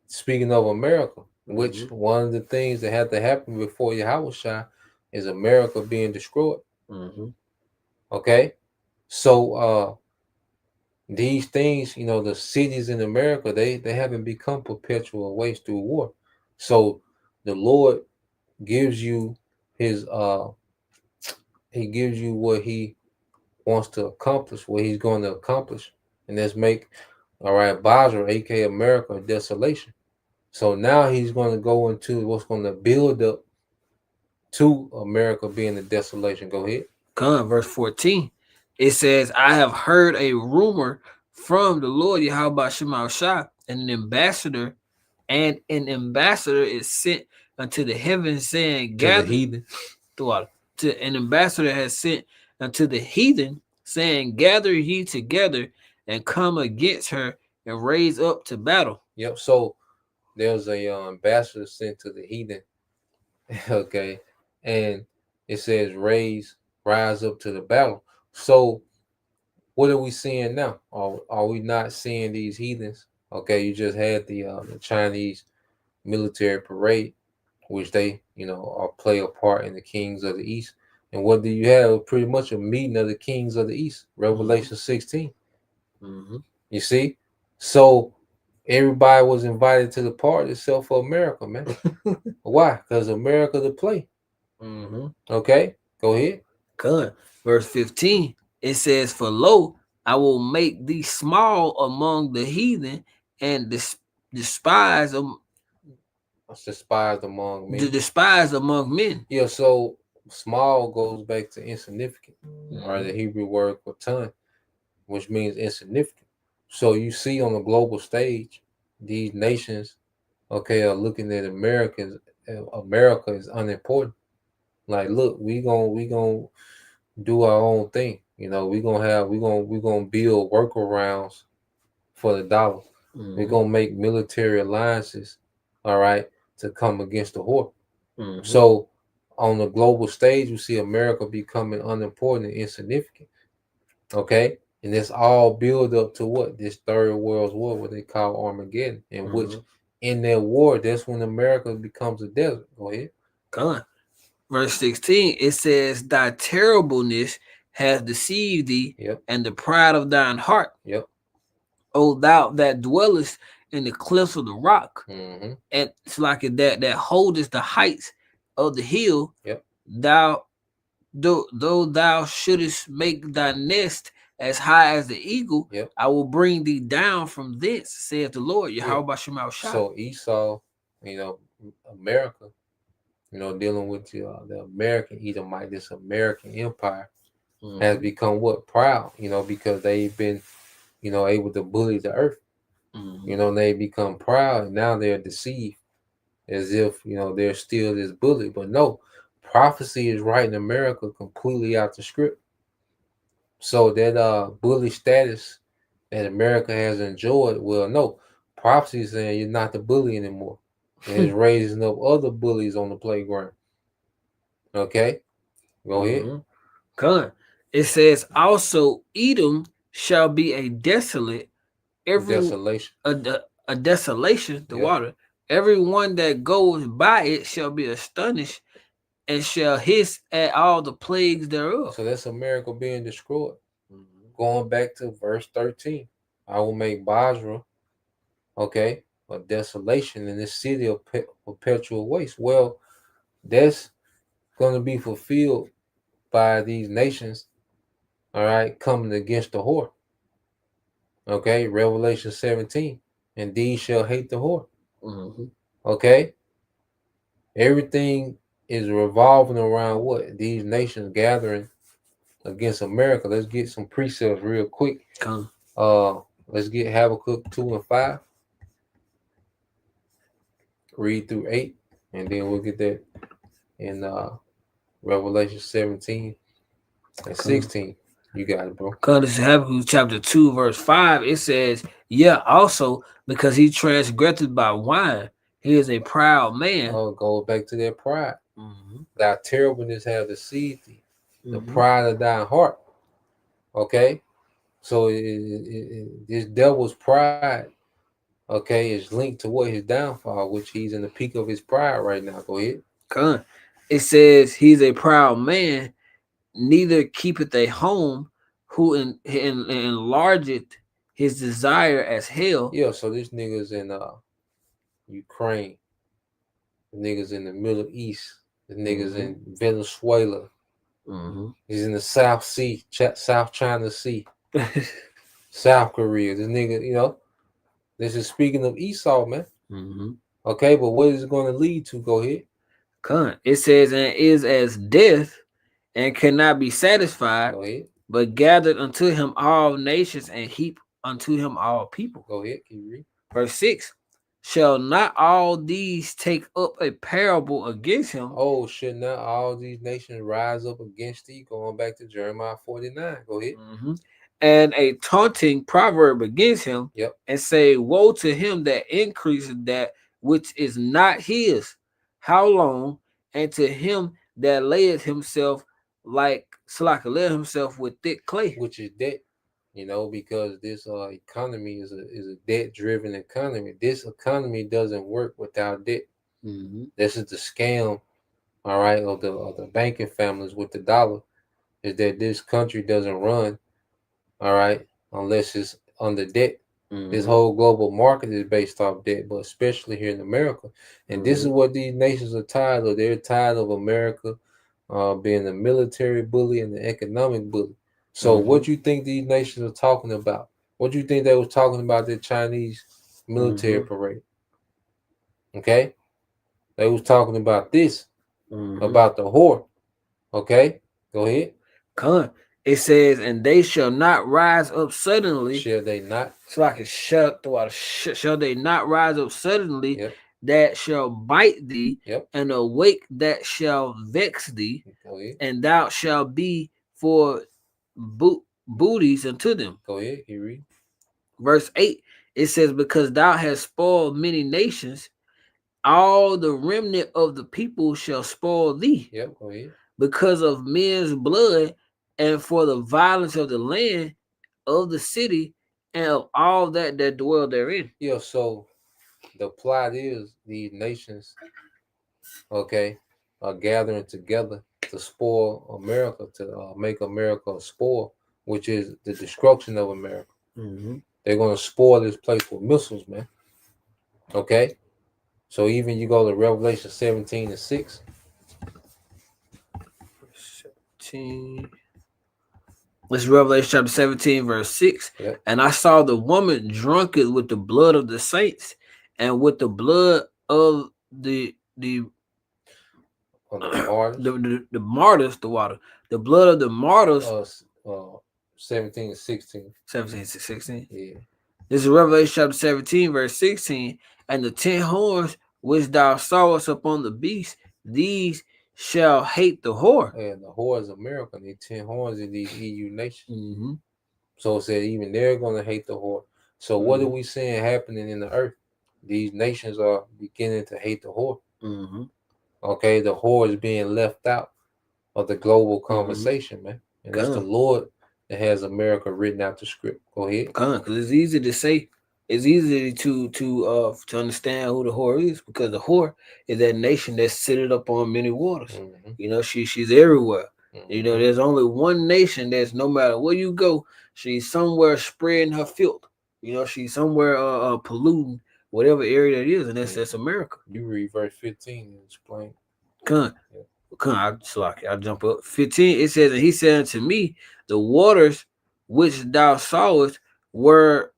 Speaking of America, which one of the things that had to happen before Yahawashi is America being destroyed. Okay, so these things, the cities in America, they haven't become perpetual waste through war. So the Lord gives you his he gives you what he wants to accomplish, what he's going to accomplish, and that's make Basra, aka America, a desolation. So now he's going to go into what's going to build up to America being a desolation. Go ahead.
Verse 14. It says, "I have heard a rumor from the Lord Yahawashi, and an ambassador is sent unto the heavens, saying, gather
the heathen.
An ambassador has sent unto the heathen, saying, gather ye together and come against her and raise up to battle."
Yep. So there's a ambassador sent to the heathen. Okay, and it says rise up to the battle. So what are we seeing now? Are we not seeing these heathens? Okay, you just had the Chinese military parade, which they play a part in the kings of the East. And what do you have? Pretty much a meeting of the kings of the East, Revelation 16. You see, so everybody was invited to the party except for America, man. Why? Because America to play. Okay, go ahead.
Good. Verse 15. It says, "For lo, I will make thee small among the heathen, and despised among men."
Yeah. So small goes back to insignificant, or the Hebrew word for ton, which means insignificant. So you see on the global stage, these nations, okay, are looking at America is unimportant. Like, look, we gonna do our own thing. You know, we gonna build workarounds for the dollar. We're gonna make military alliances, all right, to come against the whore. So on the global stage, you see America becoming unimportant and insignificant. Okay. And it's all build up to what? This third world war, what they call Armageddon, in which in that war, that's when America becomes a desert. Go ahead.
Come on. Verse 16, it says, thy terribleness has deceived thee, and the pride of thine heart. O thou that dwellest in the cliffs of the rock, and it's like that holdest the heights of the hill, thou though thou shouldest make thy nest as high as the eagle, I will bring thee down from thence, saith the Lord. Yahawashi.
So Esau, you know, America, you know, dealing with the American Edomite, this American empire, has become what? Proud, you know, because they've been, you know, able to bully the earth. You know, they become proud, and now they're deceived as if, you know, they're still this bully. But no, prophecy is writing America completely out the script. So that bully status that America has enjoyed, well, no, prophecy is saying you're not the bully anymore. And it's raising up other bullies on the playground. Okay, go ahead.
Come. It says also Edom shall be a desolate,
Desolation.
A desolation, the water. Everyone that goes by it shall be astonished and shall hiss at all the plagues thereof.
So that's America being destroyed. Going back to verse 13, I will make Basra, okay, a desolation in this city of perpetual waste. Well, that's going to be fulfilled by these nations, all right, coming against the whore. Okay, Revelation 17, and these shall hate the whore. Okay, everything is revolving around what? These nations gathering against America. Let's get some precepts real quick. Let's get Habakkuk 2 and 5. Read through 8, and then we'll get that in Revelation 17 and 16. You got it, bro.
Because this is Habakkuk chapter 2, verse 5. It says, also because he transgressed by wine, he is a proud man.
Oh, go back to their pride. Thy terribleness have deceived thee. The pride of thy heart. Okay? So this devil's pride, okay, is linked to what? His downfall, which he's in the peak of his pride right now. Go ahead.
It says he's a proud man, neither keepeth a home, who enlargeth his desire as hell.
Yeah, so this nigga's in Ukraine, the niggas in the Middle East, the niggas in Venezuela. He's in the South Sea, South China Sea, South Korea. This nigga, you know, this is speaking of Esau, man. Okay, but what is it going to lead to? Go ahead.
It says, and is as death, and cannot be satisfied, but gathered unto him all nations, and heap unto him all people.
Go ahead, keep reading.
Verse 6. Shall not all these take up a parable against him?
Oh, should not all these nations rise up against thee? Going back to Jeremiah 49. Go ahead.
And a taunting proverb against him, and say, woe to him that increases that which is not his. How long? And to him that layeth himself lay himself with thick clay,
which is debt. You know, because this economy is a debt-driven economy. This economy doesn't work without debt. This is the scam, all right, of the banking families with the dollar, is that this country doesn't run, all right, unless it's under debt. This whole global market is based off debt, but especially here in America. And this is what these nations are tired of. They're tired of America being the military bully and the economic bully. So what you think these nations are talking about? What you think they were talking about the Chinese military parade? Okay? They was talking about this, about the whore. Okay, go ahead.
It says, and they shall not rise up suddenly.
Shall they not?
So I can shut the water. Shall they not rise up suddenly?
Yep.
That shall bite thee,
Yep.
and awake that shall vex thee, and thou shalt be for booties unto them.
Go ahead, you read.
Verse 8, it says, because thou hast spoiled many nations, all the remnant of the people shall spoil thee.
Yep, go ahead.
Because of men's blood, and for the violence of the land, of the city, and of all that dwell therein.
Yeah, so the plot is these nations, okay, are gathering together to spoil America, to make America a spoil, which is the destruction of America.
Mm-hmm.
They're going to spoil this place with missiles, man. Okay? So even you go to Revelation 17:6.
17. This is Revelation chapter 17, verse 6.
Yep.
And I saw the woman drunken with the blood of the saints, and with the blood of the martyrs, the water. The blood of the martyrs.
17:16.
17:16.
Yeah.
This is Revelation chapter 17, verse 16. And the 10 horns which thou sawest upon the beast, these shall hate the whore.
And the whore is America. These 10 horns in these EU nations.
Mm-hmm.
So it said even they're going to hate the whore. So what are we seeing happening in the earth? These nations are beginning to hate the whore.
Mm-hmm.
Okay, the whore is being left out of the global conversation, man. And that's the Lord that has America written out the script. Go ahead.
Because it's easy to say, it's easy to understand who the whore is, because the whore is that nation that's seated up on many waters.
Mm-hmm.
You know, she's everywhere.
Mm-hmm.
You know, there's only one nation that's, no matter where you go, she's somewhere spreading her filth. You know, she's somewhere polluting whatever area that is, and that's America.
You read verse 15 and explain.
I'll jump up. 15, it says, and he said unto me, the waters which thou sawest where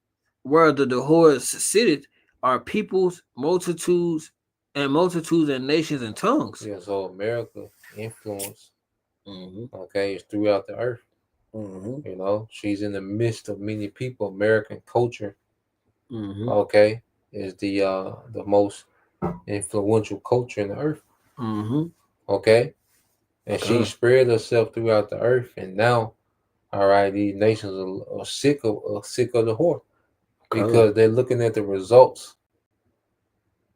the whore sitteth are peoples, multitudes and nations and tongues.
Yeah, so America influence, okay, is throughout the earth.
Mm-hmm.
You know, she's in the midst of many people. American culture,
mm-hmm.
okay, is the most influential culture in the earth.
Mm-hmm.
Okay, and she spread herself throughout the earth, and now, all right, these nations are sick of the whore because they're looking at the results.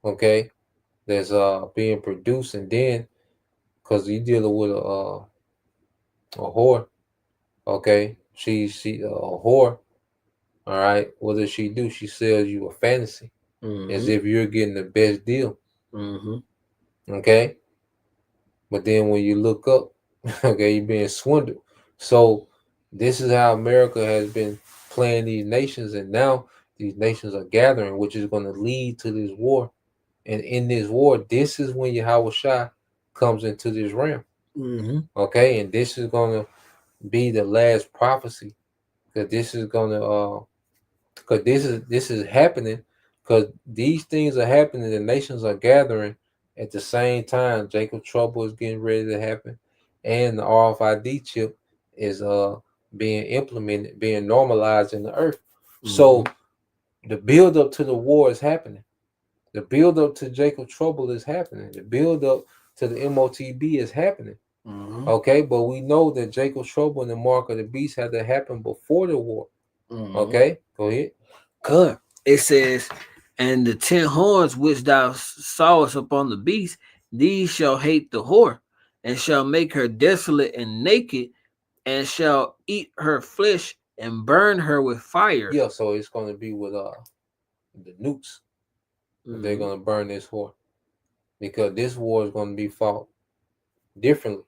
Okay, that's being produced, and then because you're dealing with a whore. Okay, she a whore. All right, what does she do? She sells you a fantasy as if you're getting the best deal. Okay, but then when you look up, okay, you're being swindled. So this is how America has been playing these nations, and now these nations are gathering, which is going to lead to this war. And in this war, this is when Yahawashi comes into this realm. Okay, and this is going to be the last prophecy, because this is going to because this is happening, because these things are happening. The nations are gathering at the same time. Jacob trouble is getting ready to happen, and the RFID chip is being implemented, being normalized in the earth. So the build up to the war is happening. The build up to Jacob trouble is happening. The build up to the MOTB is happening. Okay, but we know that Jacob trouble and the mark of the beast had to happen before the war. Okay, go ahead.
Good. It says, and the 10 horns which thou sawest upon the beast, these shall hate the whore, and shall make her desolate and naked, and shall eat her flesh and burn her with fire.
Yeah, so it's going to be with the nukes. They're going to burn this whore, because this war is going to be fought differently.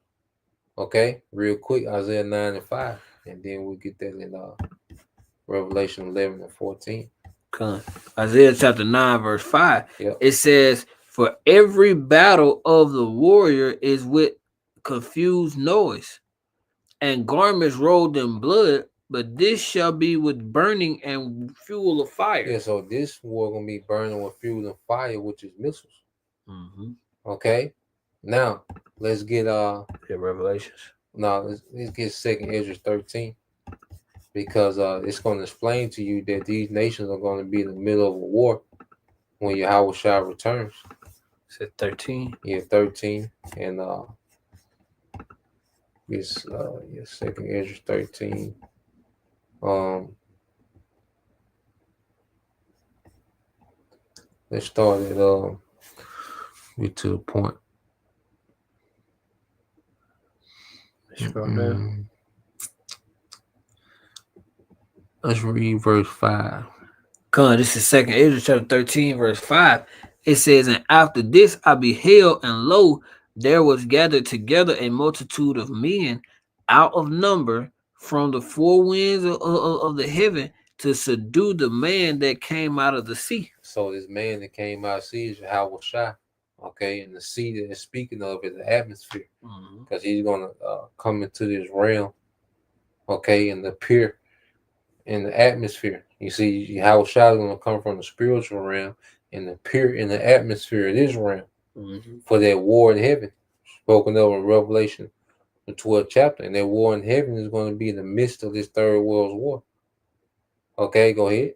Okay, real quick, Isaiah 9:5, and then we'll get that in Revelation 11 and 14.
Isaiah chapter 9, verse 5.
Yep.
It says, for every battle of the warrior is with confused noise, and garments rolled in blood, but this shall be with burning and fuel of fire.
Yeah, so this war going to be burning with fuel and fire, which is missiles. Okay, Now let's get
Revelations.
no, let's get 2nd Ezra 13, because it's going to explain to you that these nations are going to be in the middle of a war when Yahawashi returns.
Said 13.
Yeah, 13, and it's 2nd Ezra 13. Let's start at get to the point. Let's read verse 5.
This is 2nd Ezra chapter 13, verse 5. It says, and after this I beheld, and lo, there was gathered together a multitude of men out of number from the four winds of the heaven to subdue the man that came out of the sea.
So this man that came out of the sea is Yahawashi. Okay, and the sea that is speaking of is the atmosphere, because he's going to come into this realm, okay, and appear in the atmosphere. You see, Yahawashi is going to come from the spiritual realm and appear in the atmosphere of this realm for that war in heaven, spoken of in Revelation, the 12th chapter. And that war in heaven is going to be in the midst of this third world war. Okay, go ahead.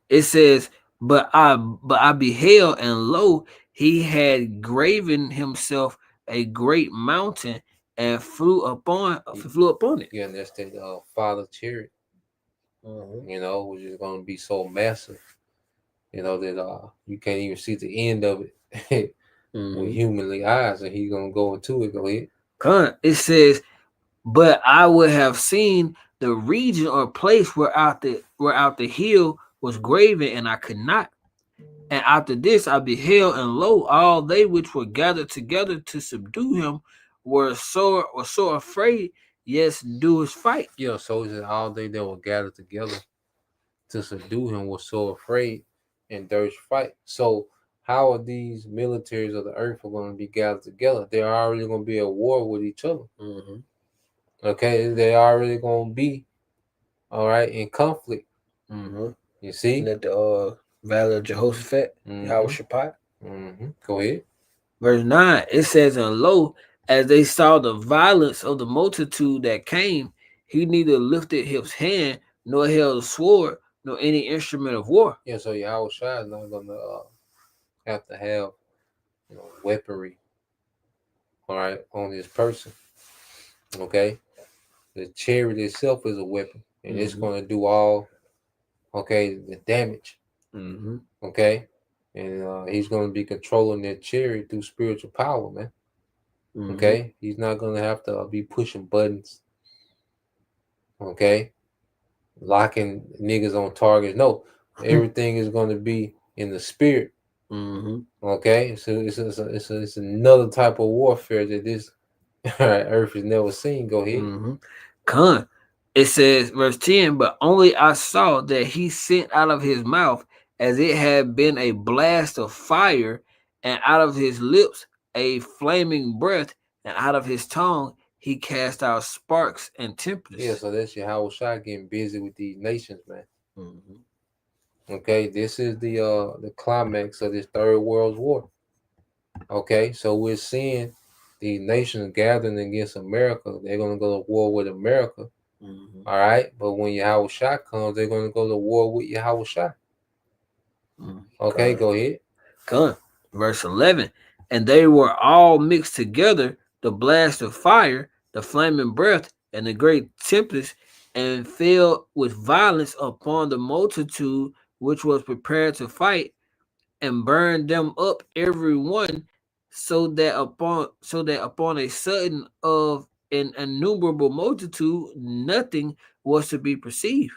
It says, but I beheld, and lo, he had graven himself a great mountain and flew upon it.
Yeah, and that's that Father chariot. You know, which is going to be so massive, you know, that you can't even see the end of it with humanly eyes, and he's going to go into it. Go ahead.
It says, but I would have seen the region or place where out the hill was graven, and I could not. And after this I beheld, and lo, all they which were gathered together to subdue him were so afraid, yes, do his fight.
Yeah, so it's all they that were gathered together to subdue him were so afraid and durst fight. So how are these militaries of the earth are going to be gathered together? They're already going to be at war with each other. Okay, they're already going to be, all right, in conflict. You see?
That the Valley of Jehoshaphat, Yahawashi.
Go ahead.
Verse 9, it says, and lo, as they saw the violence of the multitude that came, he neither lifted his hand, nor held a sword, nor any instrument of war.
Yeah, so Yahawashi is not going to have to have, you know, weaponry, all right, on this person. Okay? The chariot itself is a weapon, and it's going to do all, okay, the damage. Okay? And he's going to be controlling that chariot through spiritual power, man. Okay? He's not going to have to be pushing buttons. Okay? Locking niggas on targets. No, everything is going to be in the spirit. Okay? So it's another type of warfare that this earth has never seen. Go ahead.
It says, verse 10, but only I saw that he sent out of his mouth as it had been a blast of fire, and out of his lips a flaming breath, and out of his tongue he cast out sparks and tempests.
Yeah, so that's Yahawashi getting busy with these nations, man. Okay, this is the climax of this third world war. Okay, so we're seeing the nations gathering against America. They're going to go to war with America. All right, but when Yahawashi comes, they're going to go to war with Yahawashi. Okay, go ahead.
Verse 11, and they were all mixed together, the blast of fire, the flaming breath, and the great tempest, and fell with violence upon the multitude which was prepared to fight, and burned them up every one, so that upon a sudden of an innumerable multitude nothing was to be perceived,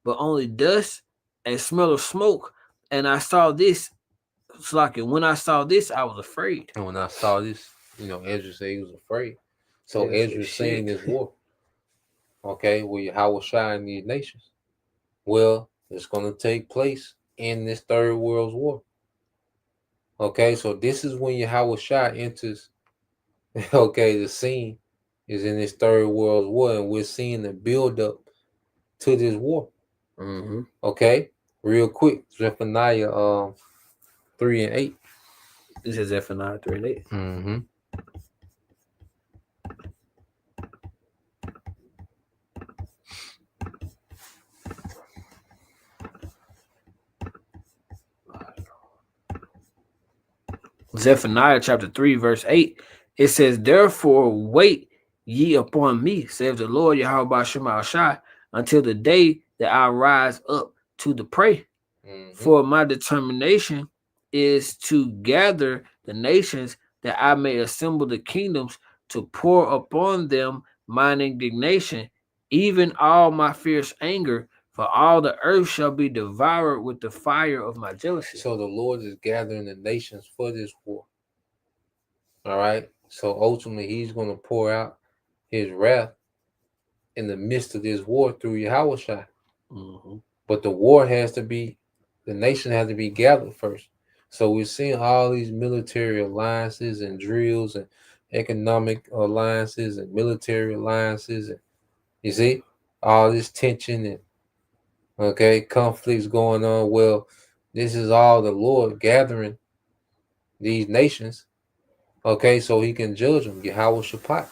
but only dust and smell of smoke. And I saw this, when I saw this, I was afraid.
And when I saw this, you know, Ezra said he was afraid. So Ezra's seeing this war. Okay, with Yahawashi and these nations. Well, it's going to take place in this third world war. Okay, so this is when Yahawashi enters. Okay, the scene is in this third world war, and we're seeing the build up to this war. Okay, real quick, Zephaniah 3 and 8.
This is Zephaniah 3:8.
Mm-hmm.
Zephaniah chapter 3, verse 8. It says, "Therefore wait ye upon me, says the Lord Yahawashi, until the day that I rise up to the prey. For my determination is to gather the nations, that I may assemble the kingdoms, to pour upon them mine indignation, even all my fierce anger, for all the earth shall be devoured with the fire of my jealousy."
So the Lord is gathering the nations for this war. All right. So ultimately, He's going to pour out His wrath in the midst of this war through Yahawashi. But the war has to be, the nation has to be gathered first. So we're seeing all these military alliances and drills and economic alliances and military alliances, and you see all this tension and conflicts going on. Well, this is all the Lord gathering these nations, so He can judge them. Yahawashi.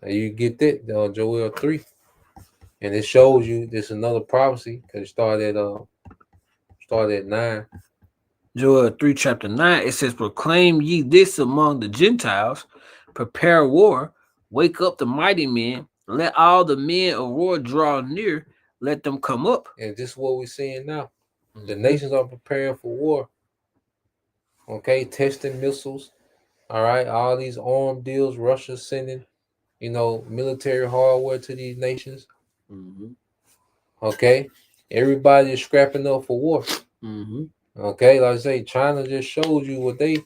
You get that, Joel 3. And it shows you this another prophecy, because it started at 9.
Joel 3, chapter 9, it says, "Proclaim ye this among the Gentiles, prepare war, wake up the mighty men, let all the men of war draw near, let them come up."
And this is what we're seeing now. The nations are preparing for war. Testing missiles. All right, all these armed deals, Russia sending, military hardware to these nations. Everybody is scrapping up for war. Like I say, China just showed you what they,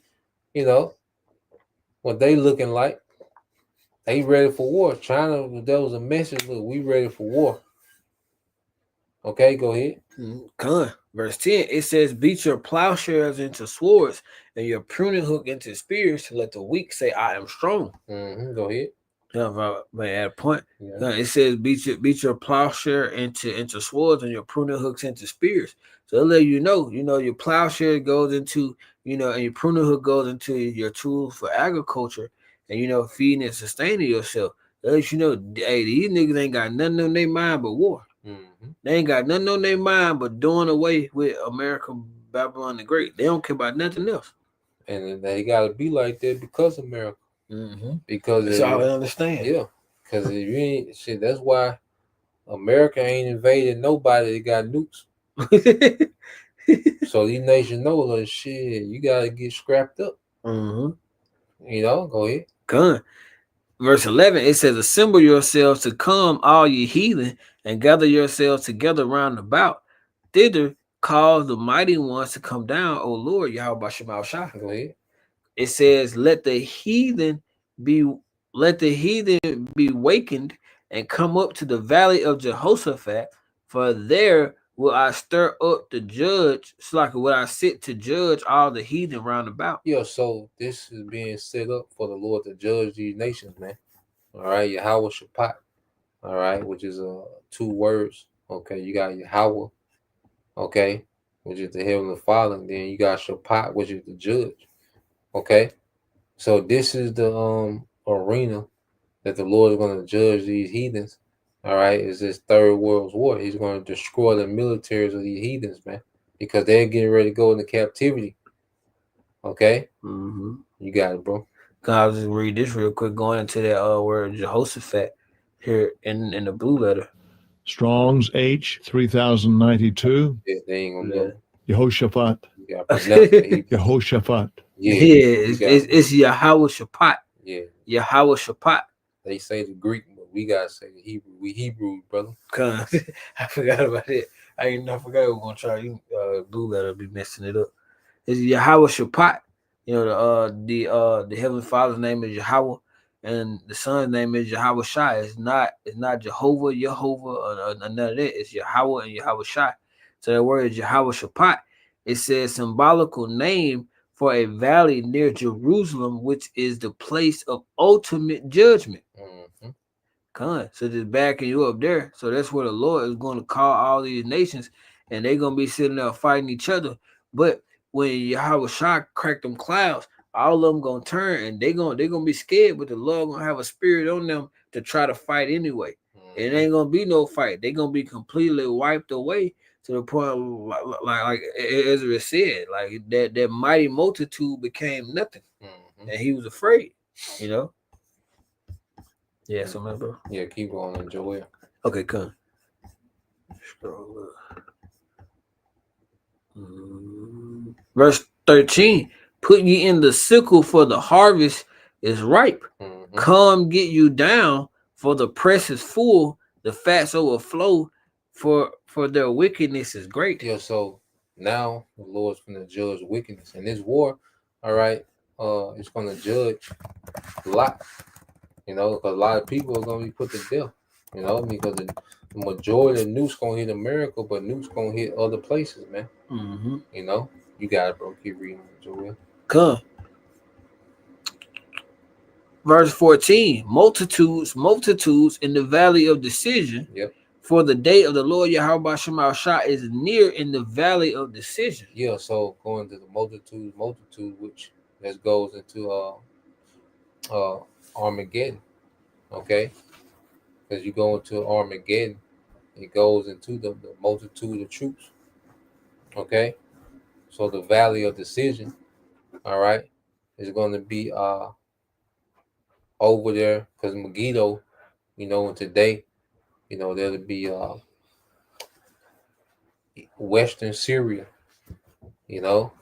what they looking like. They ready for war. China, there was a message, look, we ready for war. Go ahead.
Verse 10, it says, "Beat your plowshares into swords, and your pruning hook into spears, to let the weak say, I am strong."
Go ahead.
But at a point, it says, beat your plowshare into swords, and your pruning hooks into spears. So it'll let you know, your plowshare goes into, and your pruning hook goes into your tools for agriculture, and feeding and sustaining yourself. It lets you know, hey, these niggas ain't got nothing on their mind but war. They ain't got nothing on their mind but doing away with America, Babylon the Great. They don't care about nothing else.
And they gotta be like that because of America. Because
that's all I understand.
Yeah, because if you ain't shit, that's why America ain't invaded nobody that got nukes. So these nations know, like, shit, you gotta get scrapped up. Go ahead.
Verse 11, it says, "Assemble yourselves to come, all ye heathen, and gather yourselves together round about. Thither cause the mighty ones to come down, O Lord, Yahweh Shema."
Go ahead.
It says, let the heathen be wakened, and come up to the valley of Jehoshaphat, for there will I stir up the judge, will I sit to judge all the heathen round about.
Yeah, so this is being set up for the Lord to judge these nations, man. All right, Yahawashi. All right, which is 2 words. You got Yahweh, which is the Heavenly Father, and then you got Shaphat, which is the judge. So this is the arena that the Lord is going to judge these heathens. All right, is this Third World War. He's going to destroy the militaries of these heathens, man, because they're getting ready to go into captivity. You got it, bro.
I'll just read this real quick, going into that word Jehoshaphat here in the blue letter.
Strong's H 3092.
Yeah, they ain't gonna know.
Yehoshaphat.
You gotta pronounce it.
Yehoshaphat.
It's Yahawashi.
Yeah.
Yahawashi.
They say the Greek, but we gotta say the Hebrew. We Hebrew, brother.
I forgot about it. I forgot we were gonna try. Blue letter be messing it up. It's Yahawashi. The Heavenly Father's name is Yahweh, and the Son's name is Yahawashi. It's not Jehovah, or none of that. It's Yahweh and Yahawashi. So that word is Yahawashi. It says symbolical name for a valley near Jerusalem, which is the place of ultimate judgment. So just backing you up there. So that's where the Lord is going to call all these nations, and they're going to be sitting there fighting each other. But when Yahawashi cracked them clouds, all of them gonna turn and they gonna be scared, but the Lord gonna have a spirit on them to try to fight anyway. It ain't gonna be no fight. They gonna be completely wiped away to the point like Ezra said, like that mighty multitude became nothing, and he was afraid. You know. Yeah, so man, bro.
Yeah, keep going, enjoy it.
Okay, come. Verse 13, put ye in the sickle, for the harvest is ripe. Come get you down, for the press is full, the fats overflow, for their wickedness is great.
Yeah, so now the Lord's gonna judge wickedness. And this war, all right, it's gonna judge a lot, you know, because a lot of people are gonna be put to death, you know, because the majority of nukes gonna hit America, but nukes gonna hit other places, man. You know, you got it, bro. Keep reading, Joel.
Come. Verse 14, multitudes in the valley of decision.
Yep.
For the day of the Lord Yahawashi Shah is near in the valley of decision.
Yeah, so going to the multitude, which that goes into Armageddon, okay? Because you go into Armageddon, it goes into the multitude of troops, okay? So the valley of decision, all right, is going to be over there, because Megiddo, you know, and today, you know, there'll be Western Syria, you know,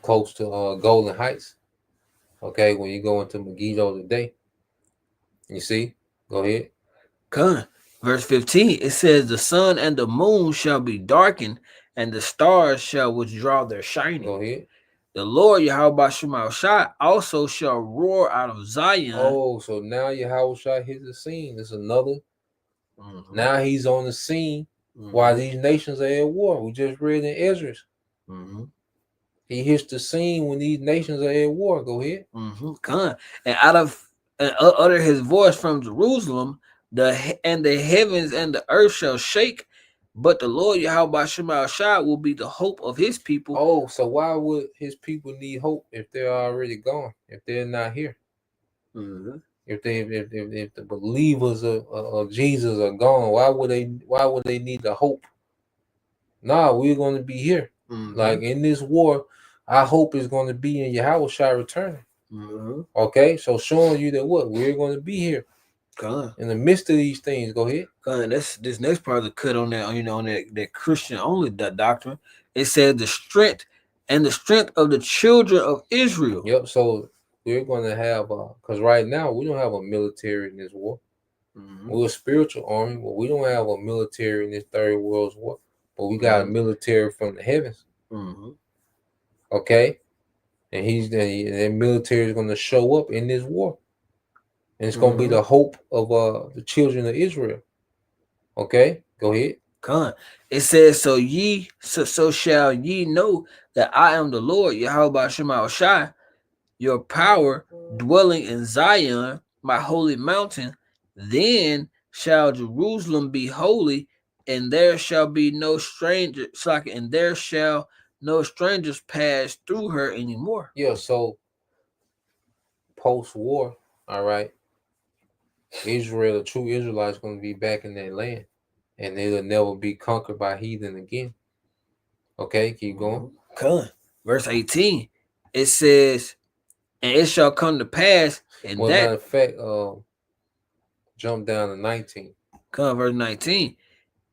close to Golden Heights. Okay, when you go into Megiddo today, you see, go ahead.
Come. Verse 15, it says, the sun and the moon shall be darkened, and the stars shall withdraw their shining.
Go ahead.
The Lord Yahawashi Shah also shall roar out of Zion.
Oh, so now Yahawashi hit the scene. It's another. Now he's on the scene while these nations are at war. We just read in Ezra. He hits the scene when these nations are at war. Go ahead.
Come. And utter his voice from Jerusalem, the heavens and the earth shall shake, but the Lord Yahawashi Shah will be the hope of his people.
Oh, so why would his people need hope if they're already gone? If they're not here? If the believers of Jesus are gone, why would they need the hope? Nah, we're going to be here. Like in this war, our hope is going to be in Yahawashi returning. Okay, so showing you that what we're going to be here. In the midst of these things. Go ahead.
That's this next part of the cut on that, you know, on that Christian only doctrine. It said the strength of the children of Israel.
Yep. So we're going to have because right now we don't have a military in this war. We're a spiritual army, but we don't have a military in this third world war. But we got a military from the heavens. Okay, and that military is going to show up in this war. And it's going to be the hope of the children of Israel. Okay, go ahead.
It says, so shall ye know that I am the Lord, Yahawashi Shah, your power dwelling in Zion, my holy mountain. Then shall Jerusalem be holy, and there shall be no stranger, and there shall no strangers pass through her anymore.
Yeah, so post-war, all right, Israel, the true Israelites, going to be back in their land, and it'll never be conquered by heathen again. Okay, keep going.
Verse 18, it says, and it shall come to pass. And
well, matter of fact, jump down to 19.
Verse 19,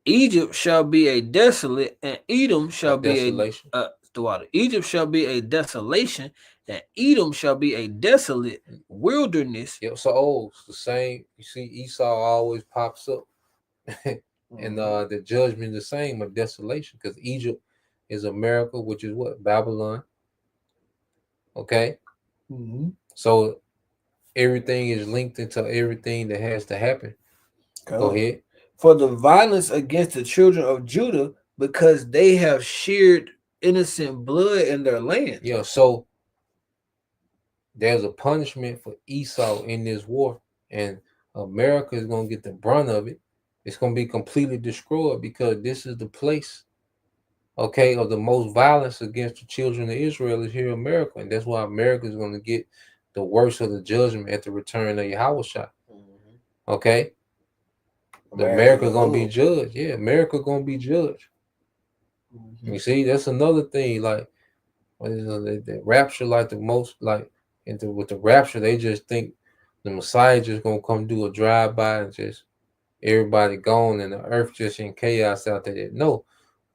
Egypt shall be a desolate, and Edom shall be
desolation.
Egypt shall be a desolation, and Edom shall be a desolate wilderness.
Yep. So it's the same. You see, Esau always pops up, and the judgment is the same, a desolation, because Egypt is America, which is what? Babylon. Okay. So everything is linked into everything that has to happen. Go ahead.
For the violence against the children of Judah, because they have sheared innocent blood in their land.
Yeah, so there's a punishment for Esau in this war, and America is going to get the brunt of it. It's going to be completely destroyed because this is the place okay, of the most violence against the children of Israel is here in America, and that's why America is going to get the worst of the judgment at the return of Yahawashi. Okay, America gonna be judged. Yeah, America gonna be judged. You see, that's another thing. Like, the rapture, like the most, like, with the rapture, they just think the Messiah just gonna come do a drive by and just everybody gone and the earth just in chaos out there. No,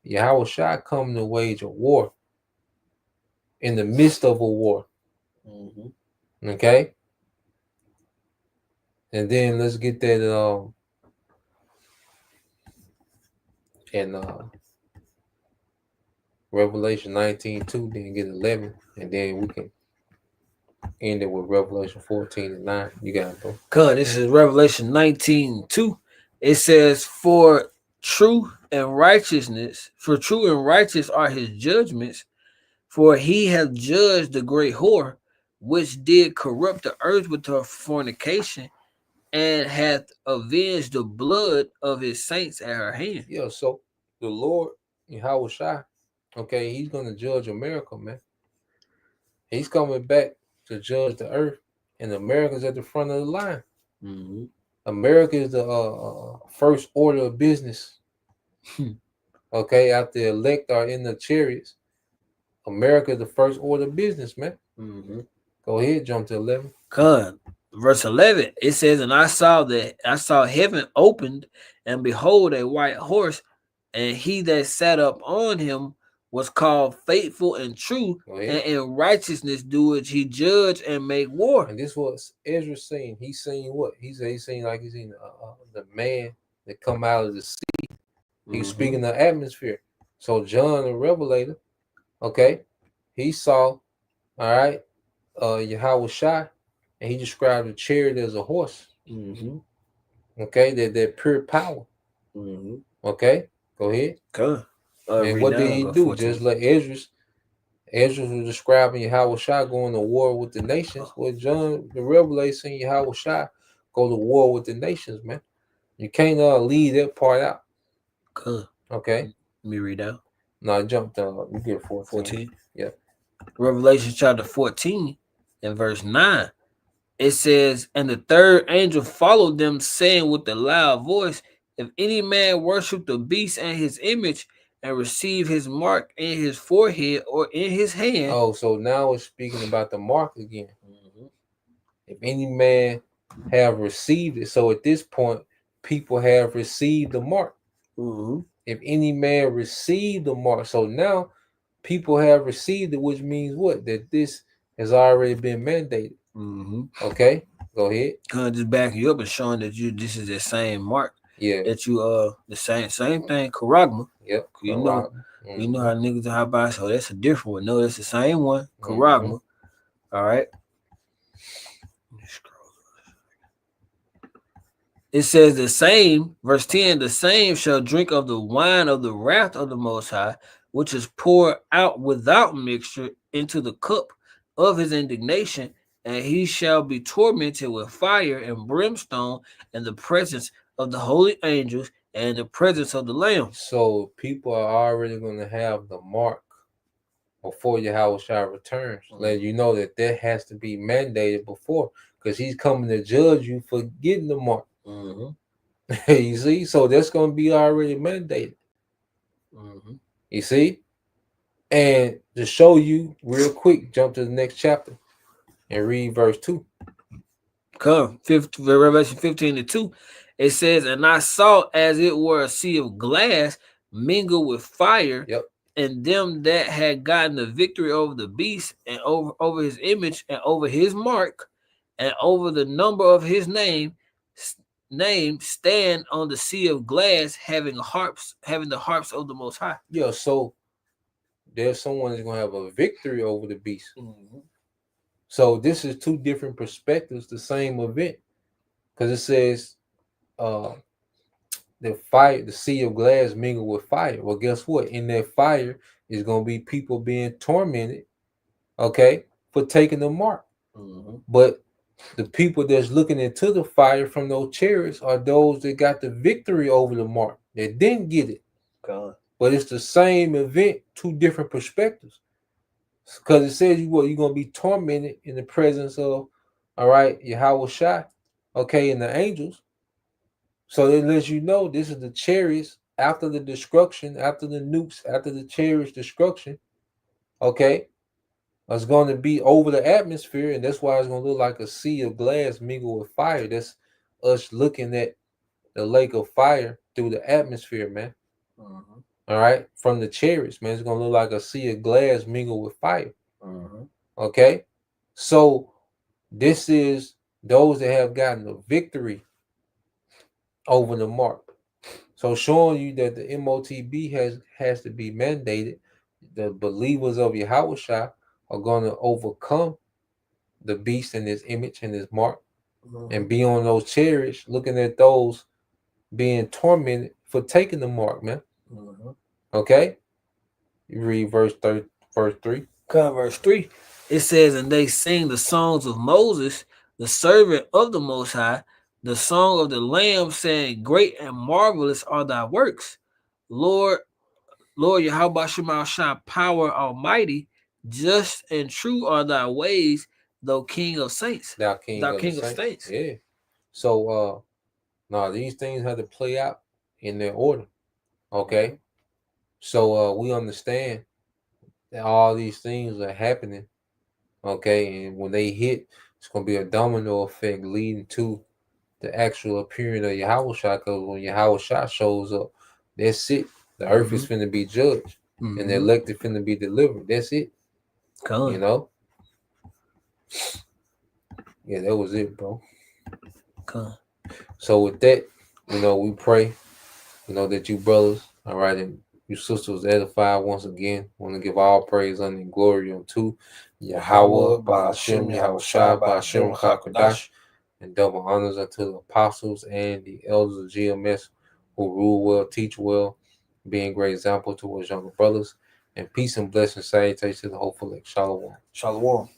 Yahawashi come to wage a war in the midst of a war. Okay, and then let's get that in Revelation 19:2, then get 11, and then we can end it with Revelation 14:9. You got it, bro.
God, this is Revelation 19:2. It says, for true and righteous are his judgments, for he hath judged the great whore, which did corrupt the earth with her fornication, and hath avenged the blood of his saints at her hand.
Yeah, so the Lord, Yahawashi, okay, he's going to judge America, man. He's coming back to judge the earth, and America's at the front of the line. America is the first order of business. Okay, after the elect are in the chariots, America is the first order of business, man. Go ahead, jump to 11.
God, verse 11, it says, and I saw heaven opened, and behold, a white horse, and he that sat up on him was called Faithful and True, and in righteousness doeth he judge and make war.
And this was Ezra saying. He's saying what? He's saying like he's seen the man that come out of the sea. He's speaking the atmosphere. So John the Revelator, okay, he saw, all right, Yahawashi, and he described the chariot as a horse. Okay, that pure power. Okay, go ahead.
Good.
And what did he do? 14. Just like Ezra was describing Yahawashi going to war with the nations. Well, John the Revelator saying Yahawashi go to war with the nations, man. You can't leave that part out.
Good.
Okay.
Let me read out.
No, I jumped down. You get 14. Yeah.
Revelation chapter 14 and verse 9. It says, and the third angel followed them, saying with a loud voice, if any man worship the beast and his image, and receive his mark in his forehead or in his hand.
Oh, so now it's speaking about the mark again. If any man have received it, so at this point, people have received the mark. If any man received the mark, so now people have received it, which means what? That this has already been mandated. Okay, go ahead.
Just backing you up and showing that this is the same mark.
Yeah.
That you the same thing, Karagma.
Yep.
You know how niggas are by, so that's a different one. No, that's the same one, Karagma. All right. It says the same, verse 10, the same shall drink of the wine of the wrath of the Most High, which is poured out without mixture into the cup of his indignation, and he shall be tormented with fire and brimstone in the presence of the holy angels and the presence of the Lamb.
So people are already going to have the mark before Yahawashi returns. Let you know that has to be mandated before, because he's coming to judge you for getting the mark. You see, so that's going to be already mandated. You see, and to show you real quick, jump to the next chapter and read verse 2.
Revelation 15:2. It says, and I saw as it were a sea of glass mingled with fire, and them that had gotten the victory over the beast and over his image and over his mark and over the number of his name stand on the sea of glass, having the harps of the Most High.
Yeah, so there's someone that's gonna have a victory over the beast. So this is two different perspectives, the same event, because it says the sea of glass mingled with fire. Well, guess what? In that fire is gonna be people being tormented, okay, for taking the mark. But the people that's looking into the fire from those chariots are those that got the victory over the mark, that didn't get it. but it's the same event, two different perspectives. Because it says you're gonna be tormented in the presence of, all right, Yahawashi, okay, and the angels. So it lets you know this is the chariots after the destruction, after the nukes, after the chariots destruction. Okay, it's going to be over the atmosphere, and that's why it's going to look like a sea of glass mingled with fire. That's us looking at the lake of fire through the atmosphere, man. All right, from the chariots, man, it's going to look like a sea of glass mingled with fire. Okay, so this is those that have gotten a victory over the mark. So showing you that the MOTB has to be mandated. The believers of Yahawashi are going to overcome the beast and his image and his mark, and be on those chariots, looking at those being tormented for taking the mark, man. Okay, you read verse 3.
Verse 3. It says, and they sing the songs of Moses, the servant of the Most High, the song of the Lamb, saying, great and marvelous are thy works, Lord Yahweh Shai, power almighty, just and true are thy ways, thou King of saints.
Thou King of saints. Yeah. So now these things have to play out in their order. Okay. So we understand that all these things are happening. Okay, and when they hit, it's gonna be a domino effect leading to the actual appearing of Yahawashi. Because when Yahawashi shows up, that's it. The earth is finna be judged, and the elected finna be delivered. That's it. You know. Yeah, that was it, bro. So with that, we pray, that you brothers, all right, and you sisters edified once again. Want to give all praise, honor, and glory unto Yahweh, Ba'ashem, Yahawashi, Ba'ashem, Chakadash, and double honors unto the apostles and the elders of GMS who rule well, teach well, being great example to his younger brothers. And peace and blessings, salutations to the hopeful. Shalom.
Shalom.